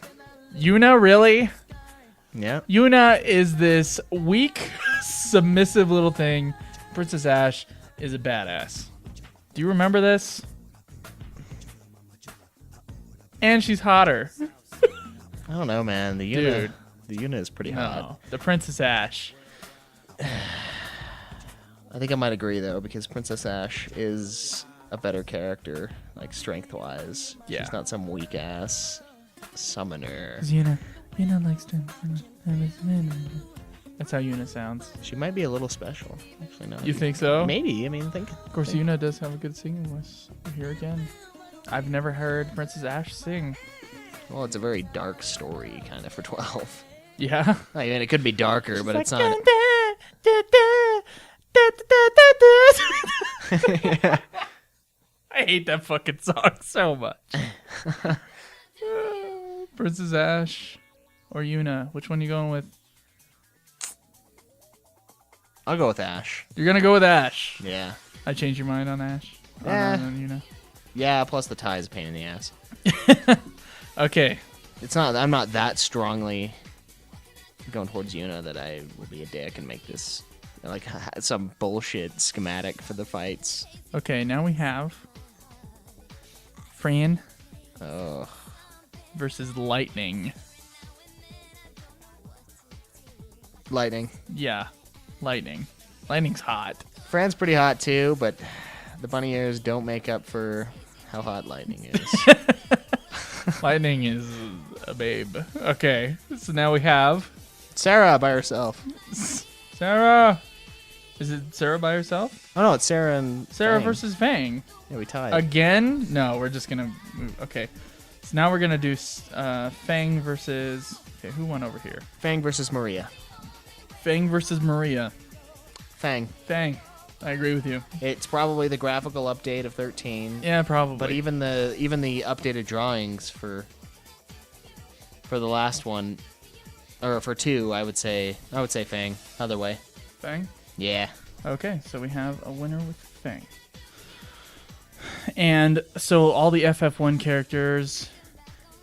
[SPEAKER 2] Yuna, really?
[SPEAKER 3] Yeah.
[SPEAKER 2] Yuna is this weak, submissive little thing. Princess Ash is a badass. Do you remember this? And she's hotter.
[SPEAKER 3] I don't know, man. The Yuna.
[SPEAKER 2] Dude.
[SPEAKER 3] The Yuna is pretty hot.
[SPEAKER 2] No, the Princess Ash.
[SPEAKER 3] I think I might agree though, because Princess Ash is a better character, like strength-wise.
[SPEAKER 2] Yeah.
[SPEAKER 3] She's not some weak ass summoner.
[SPEAKER 2] Yuna likes to have his men. That's how Yuna sounds.
[SPEAKER 3] She might be a little special. Actually, no.
[SPEAKER 2] You think so?
[SPEAKER 3] Maybe. I mean, think.
[SPEAKER 2] Of course, Yuna does have a good singing voice. Here again. I've never heard Princess Ash sing.
[SPEAKER 3] Well, it's a very dark story, kind of for 12.
[SPEAKER 2] Yeah.
[SPEAKER 3] I mean, it could be darker, but it's not.
[SPEAKER 2] I hate that fucking song so much. Princess Ash or Yuna? Which one are you going with?
[SPEAKER 3] I'll go with Ash.
[SPEAKER 2] You're gonna go with Ash.
[SPEAKER 3] Yeah.
[SPEAKER 2] I changed your mind on Ash.
[SPEAKER 3] Eh.
[SPEAKER 2] On Yuna.
[SPEAKER 3] Yeah. Plus the tie is a pain in the ass.
[SPEAKER 2] Okay.
[SPEAKER 3] It's not. I'm not that strongly going towards Yuna that I will be a dick and make this like some bullshit schematic for the fights.
[SPEAKER 2] Okay. Now we have Fran
[SPEAKER 3] Oh.
[SPEAKER 2] versus Lightning.
[SPEAKER 3] Lightning.
[SPEAKER 2] Yeah, Lightning. Lightning's hot.
[SPEAKER 3] Fran's pretty hot too, but the bunny ears don't make up for how hot Lightning is.
[SPEAKER 2] Lightning is a babe. Okay, so now we have
[SPEAKER 3] Sara by herself.
[SPEAKER 2] Sara. Is it Sara by herself?
[SPEAKER 3] Oh no, it's Sara and
[SPEAKER 2] Sara
[SPEAKER 3] Fang.
[SPEAKER 2] versus Fang.
[SPEAKER 3] Yeah, we tied.
[SPEAKER 2] Again? No, we're just gonna move. Okay, so now we're gonna do Fang versus. Okay, who won over here?
[SPEAKER 3] Fang versus Maria.
[SPEAKER 2] Fang versus Maria.
[SPEAKER 3] Fang.
[SPEAKER 2] Fang. I agree with you.
[SPEAKER 3] It's probably the graphical update of 13.
[SPEAKER 2] Yeah, probably.
[SPEAKER 3] But even the updated drawings for the last one, or for 2, I would say Fang. Other way.
[SPEAKER 2] Fang.
[SPEAKER 3] Yeah.
[SPEAKER 2] Okay, so we have a winner with Fang. And so all the FF1 characters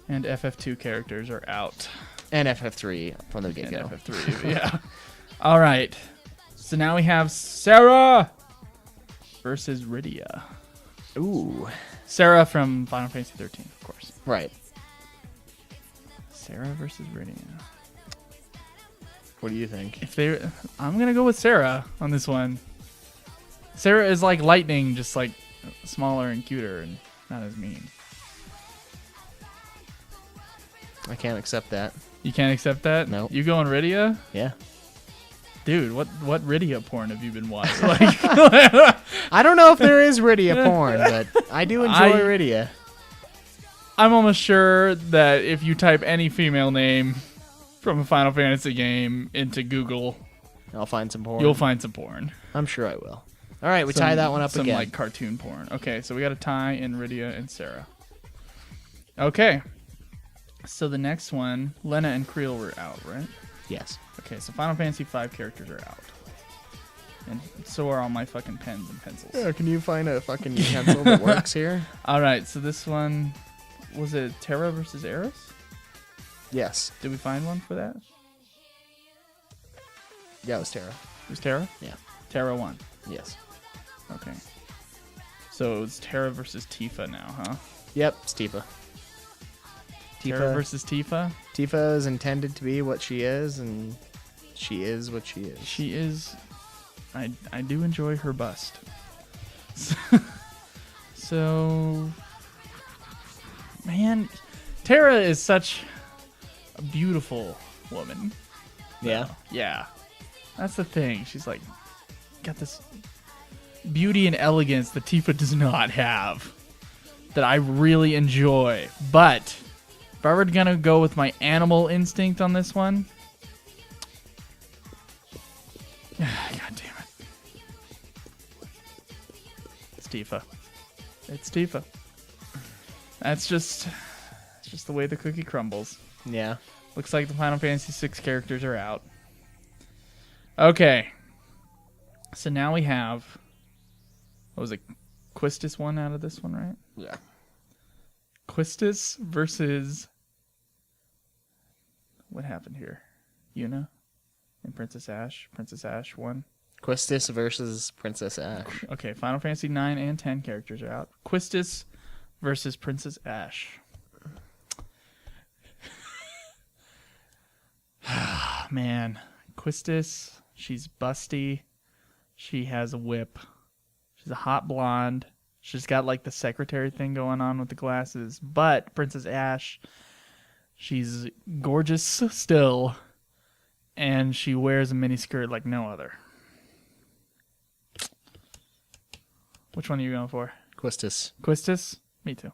[SPEAKER 2] and FF2 characters are out.
[SPEAKER 3] And FF3 from the
[SPEAKER 2] And
[SPEAKER 3] get-go.
[SPEAKER 2] FF3, yeah. All right. So now we have Sara versus Rydia.
[SPEAKER 3] Ooh.
[SPEAKER 2] Sara from Final Fantasy 13, of course.
[SPEAKER 3] Right.
[SPEAKER 2] Sara versus Iridia.
[SPEAKER 3] What do you think?
[SPEAKER 2] I'm gonna go with Sara on this one. Sara is like Lightning, just like smaller and cuter and not as mean.
[SPEAKER 3] I can't accept that.
[SPEAKER 2] You can't accept that?
[SPEAKER 3] No.
[SPEAKER 2] You going Iridia?
[SPEAKER 3] Yeah.
[SPEAKER 2] Dude, what Iridia porn have you been watching? Like,
[SPEAKER 3] I don't know if there is Iridia porn, but I do enjoy Iridia.
[SPEAKER 2] I'm almost sure that if you type any female name from a Final Fantasy game into Google,
[SPEAKER 3] I'll find some porn.
[SPEAKER 2] you'll find some porn.
[SPEAKER 3] I'm sure I will. All right, we tie that one up
[SPEAKER 2] some
[SPEAKER 3] again.
[SPEAKER 2] Some like cartoon porn. Okay, so we got a tie in Iridia and Sara. Okay. So the next one, Lena and Creel were out, right?
[SPEAKER 3] Yes.
[SPEAKER 2] Okay, so Final Fantasy V characters are out. And so are all my fucking pens and pencils.
[SPEAKER 3] Yeah, can you find a fucking utensil that works here?
[SPEAKER 2] Alright, so this one, was it Terra versus Aerith?
[SPEAKER 3] Yes.
[SPEAKER 2] Did we find one for that?
[SPEAKER 3] Yeah, it was Terra.
[SPEAKER 2] It was Terra?
[SPEAKER 3] Yeah.
[SPEAKER 2] Terra won.
[SPEAKER 3] Yes.
[SPEAKER 2] Okay. So it's Terra versus Tifa now, huh?
[SPEAKER 3] Yep, it's Tifa.
[SPEAKER 2] Terra versus Tifa?
[SPEAKER 3] Tifa is intended to be what she is, and she is what she is.
[SPEAKER 2] She is... I do enjoy her bust. So... Man, Terra is such a beautiful woman.
[SPEAKER 3] Yeah.
[SPEAKER 2] Yeah. That's the thing. She's like... got this beauty and elegance that Tifa does not have. That I really enjoy. But... if I were gonna go with my animal instinct on this one, God damn it, it's Tifa. It's Tifa. That's just the way the cookie crumbles.
[SPEAKER 3] Yeah.
[SPEAKER 2] Looks like the Final Fantasy VI characters are out. Okay, so now we have, what was it, Quistis won out of this one, right?
[SPEAKER 3] Yeah.
[SPEAKER 2] Quistis versus... what happened here? Yuna and Princess Ash. Princess Ash won.
[SPEAKER 3] Quistis versus Princess Ash.
[SPEAKER 2] Okay, Final Fantasy 9 and 10 characters are out. Quistis versus Princess Ash. Man, Quistis, she's busty. She has a whip. She's a hot blonde. She's got like the secretary thing going on with the glasses. But Princess Ash, she's gorgeous still, and she wears a miniskirt like no other. Which one are you going for?
[SPEAKER 3] Quistis.
[SPEAKER 2] Quistis? Me too.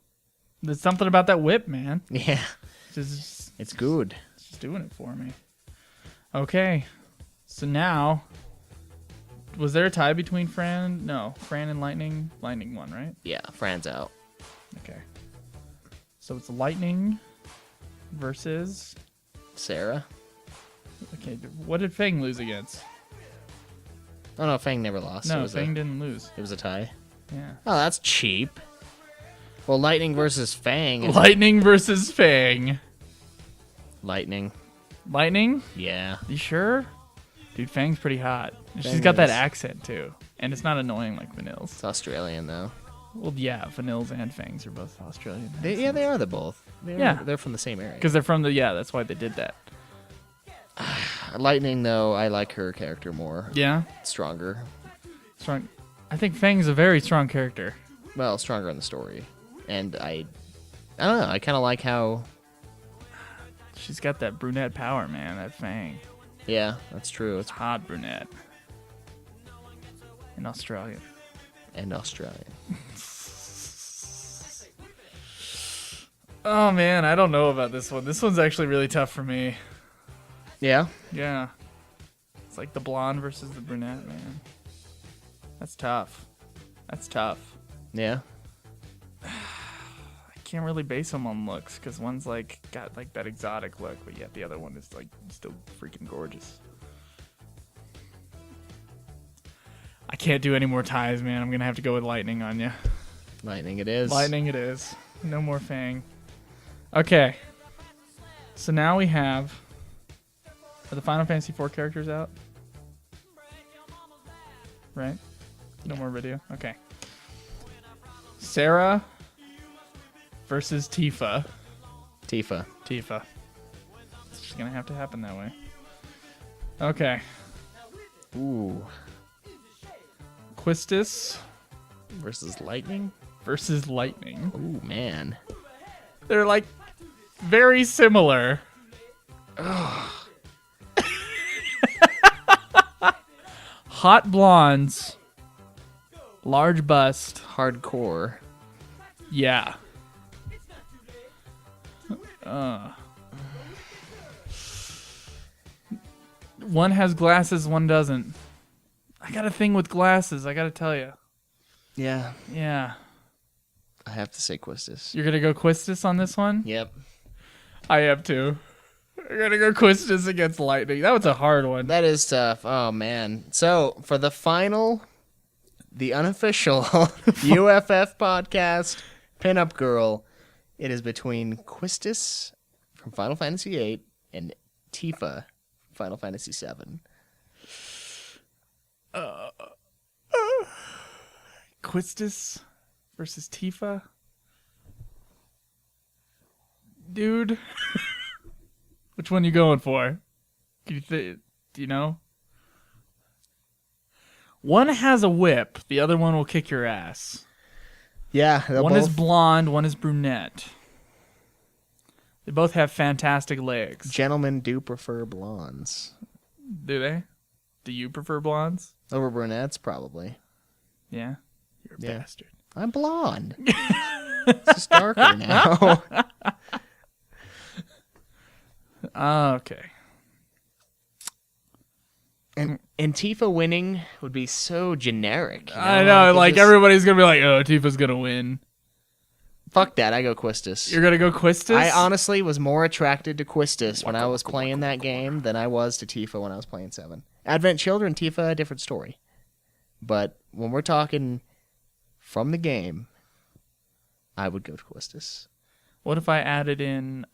[SPEAKER 2] There's something about that whip, man.
[SPEAKER 3] Yeah. It's good.
[SPEAKER 2] It's just doing it for me. Okay. So now, was there a tie between Fran? No. Fran and Lightning? Lightning won, right?
[SPEAKER 3] Yeah, Fran's out.
[SPEAKER 2] Okay. So it's Lightning versus...
[SPEAKER 3] Sara.
[SPEAKER 2] Okay, what did Fang lose against?
[SPEAKER 3] Oh, no, Fang never lost.
[SPEAKER 2] No, Fang didn't lose.
[SPEAKER 3] It was a tie.
[SPEAKER 2] Yeah.
[SPEAKER 3] Oh, that's cheap. Well, Lightning versus Fang.
[SPEAKER 2] Lightning versus Fang.
[SPEAKER 3] Lightning.
[SPEAKER 2] Lightning?
[SPEAKER 3] Yeah.
[SPEAKER 2] You sure? Dude, Fang's pretty hot. She's
[SPEAKER 3] Fang
[SPEAKER 2] got that
[SPEAKER 3] is.
[SPEAKER 2] accent, too. And it's not annoying like Vanille's.
[SPEAKER 3] It's Australian, though.
[SPEAKER 2] Well, yeah, Vanille's and Fangs are both Australian.
[SPEAKER 3] They are. They're both. They're from the same area.
[SPEAKER 2] Because they're from the... Yeah, that's why they did that.
[SPEAKER 3] Lightning, though, I like her character more.
[SPEAKER 2] Yeah?
[SPEAKER 3] Stronger.
[SPEAKER 2] Strong. I think Fang's a very strong character.
[SPEAKER 3] Well, stronger in the story. And I don't know. I kind of like how...
[SPEAKER 2] She's got that brunette power, man, that Fang.
[SPEAKER 3] Yeah, that's true.
[SPEAKER 2] It's hot brunette. And Australian.
[SPEAKER 3] And Australian.
[SPEAKER 2] Oh, man, I don't know about this one. This one's actually really tough for me.
[SPEAKER 3] Yeah?
[SPEAKER 2] Yeah. It's like the blonde versus the brunette, man. That's tough. That's tough.
[SPEAKER 3] Yeah?
[SPEAKER 2] I can't really base them on looks, because one's like got like that exotic look, but yet the other one is like still freaking gorgeous. I can't do any more ties, man. I'm gonna have to go with Lightning on you.
[SPEAKER 3] Lightning it is.
[SPEAKER 2] Lightning it is. No more Fang. Okay. So now we have... Are the Final Fantasy IV characters out? Right? No more video? Okay. Sara versus Tifa.
[SPEAKER 3] Tifa.
[SPEAKER 2] It's just gonna have to happen that way. Okay.
[SPEAKER 3] Ooh.
[SPEAKER 2] Quistis
[SPEAKER 3] Versus Lightning?
[SPEAKER 2] versus Lightning.
[SPEAKER 3] Ooh, man.
[SPEAKER 2] They're like very similar. Hot blondes, large bust.
[SPEAKER 3] Hardcore.
[SPEAKER 2] Yeah. One has glasses, one doesn't. I got a thing with glasses, I gotta tell you.
[SPEAKER 3] Yeah.
[SPEAKER 2] Yeah.
[SPEAKER 3] I have to say Quistis.
[SPEAKER 2] You're gonna go Quistis on this one?
[SPEAKER 3] Yep.
[SPEAKER 2] I am too. I'm gonna go Quistis against Lightning. That was a hard one.
[SPEAKER 3] That is tough. Oh, man. So, for the final, the unofficial UFF podcast, Pinup Girl, it is between Quistis from Final Fantasy VIII and Tifa from Final Fantasy VII.
[SPEAKER 2] Quistis versus Tifa? Dude. Which one you going for? Do you know? One has a whip. The other one will kick your ass.
[SPEAKER 3] Yeah.
[SPEAKER 2] One is blonde. One is brunette. They both have fantastic legs.
[SPEAKER 3] Gentlemen do prefer blondes.
[SPEAKER 2] Do they? Do you prefer blondes?
[SPEAKER 3] Over brunettes, probably.
[SPEAKER 2] Yeah. You're a
[SPEAKER 3] Yeah.
[SPEAKER 2] bastard.
[SPEAKER 3] I'm blonde. It's just darker now.
[SPEAKER 2] Okay.
[SPEAKER 3] And Tifa winning would be so generic. You
[SPEAKER 2] I know,
[SPEAKER 3] It
[SPEAKER 2] like
[SPEAKER 3] just-
[SPEAKER 2] everybody's gonna be like, "Oh, Tifa's gonna win."
[SPEAKER 3] Fuck that, I go Quistis.
[SPEAKER 2] You're gonna go Quistis?
[SPEAKER 3] I honestly was more attracted to Quistis when I was playing that game than I was to Tifa when I was playing 7. Advent Children, Tifa, a different story. But when we're talking from the game, I would go to Quistis.
[SPEAKER 2] What if I added in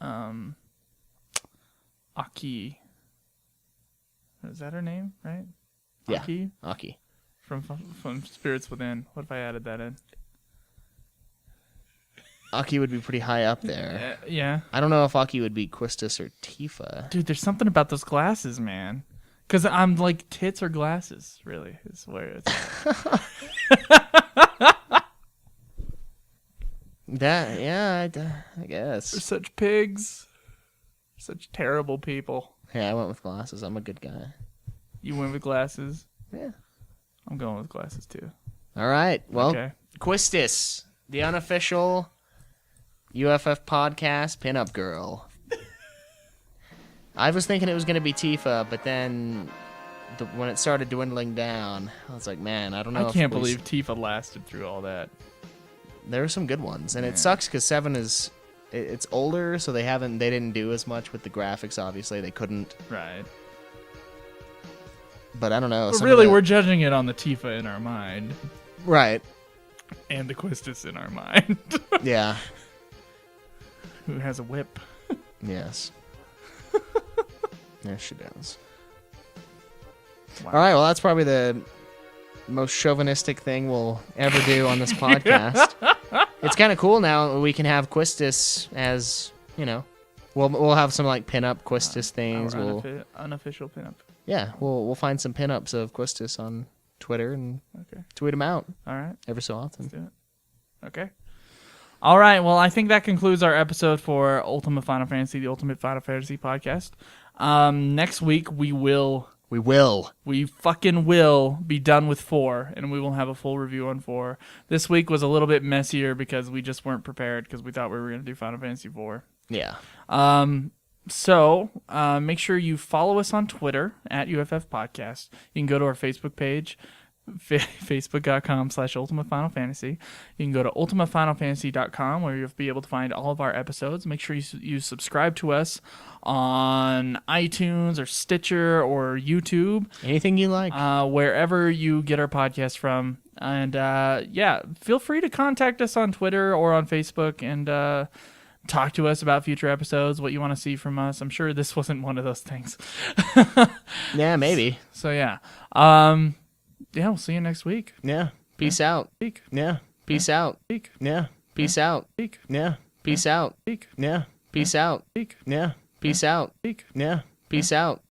[SPEAKER 2] Aki? Is that her name, right?
[SPEAKER 3] Yeah.
[SPEAKER 2] Aki
[SPEAKER 3] Aki.
[SPEAKER 2] from Spirits Within. What if I added that in?
[SPEAKER 3] Aki would be pretty high up there.
[SPEAKER 2] Yeah.
[SPEAKER 3] I don't know if Aki would be Quistis or Tifa.
[SPEAKER 2] Dude, there's something about those glasses, man. Because I'm like, tits or glasses, really, is where it's at.
[SPEAKER 3] I
[SPEAKER 2] They're
[SPEAKER 3] guess.
[SPEAKER 2] such pigs. Such terrible people.
[SPEAKER 3] Yeah, I went with glasses. I'm a good guy.
[SPEAKER 2] You went with glasses.
[SPEAKER 3] Yeah.
[SPEAKER 2] I'm going with glasses, too.
[SPEAKER 3] All right. Well,
[SPEAKER 2] Okay.
[SPEAKER 3] Quistis, the unofficial UFF podcast pinup girl. I was thinking it was going to be Tifa, but then when it started dwindling down, I was like, man, I don't know.
[SPEAKER 2] I
[SPEAKER 3] if
[SPEAKER 2] can't
[SPEAKER 3] we-
[SPEAKER 2] believe Tifa lasted through all that.
[SPEAKER 3] There were some good ones, and it sucks because 7 is it's older, so they didn't do as much with the graphics. Obviously, they couldn't.
[SPEAKER 2] Right.
[SPEAKER 3] But I don't know.
[SPEAKER 2] But
[SPEAKER 3] some of
[SPEAKER 2] really,
[SPEAKER 3] the-
[SPEAKER 2] we're judging it on the Tifa in our mind
[SPEAKER 3] right.
[SPEAKER 2] and the Quistis in our mind.
[SPEAKER 3] Yeah.
[SPEAKER 2] Who has a whip?
[SPEAKER 3] Yes. Yes, she does.
[SPEAKER 2] Wow.
[SPEAKER 3] All right, well, that's probably the most chauvinistic thing we'll ever do on this podcast. It's kind of cool now. We can have Quistis as, we'll have some like pinup Quistis things.
[SPEAKER 2] Our unofficial pinup.
[SPEAKER 3] We'll find some pinups of Quistis on Twitter and
[SPEAKER 2] Okay.
[SPEAKER 3] tweet them out
[SPEAKER 2] All right.
[SPEAKER 3] every so often.
[SPEAKER 2] Let's do it. Okay. All right. Well, I think that concludes our episode for Ultimate Final Fantasy, the Ultimate Final Fantasy podcast. Next week we fucking will be done with 4, and we will have a full review on 4. This week was a little bit messier because we just weren't prepared because we thought we were going to do Final Fantasy 4.
[SPEAKER 3] Yeah.
[SPEAKER 2] So make sure you follow us on Twitter at UFF Podcast. You can go to our Facebook page, facebook.com/Ultimate Final Fantasy. You can go to ultimatefinalfantasy.com where you'll be able to find all of our episodes. Make sure you subscribe to us on iTunes or Stitcher or YouTube.
[SPEAKER 3] Anything you like.
[SPEAKER 2] Wherever you get our podcast from. And feel free to contact us on Twitter or on Facebook and talk to us about future episodes, what you want to see from us. I'm sure this wasn't one of those things.
[SPEAKER 3] Yeah, maybe.
[SPEAKER 2] So yeah. We'll see you next week.
[SPEAKER 3] Yeah. Peace out.
[SPEAKER 2] Week.
[SPEAKER 3] Yeah. Peace out. Yeah. Peace out. Yeah. Peace out. Yeah. Peace out. Yeah. Peace out. Yeah. Peace out.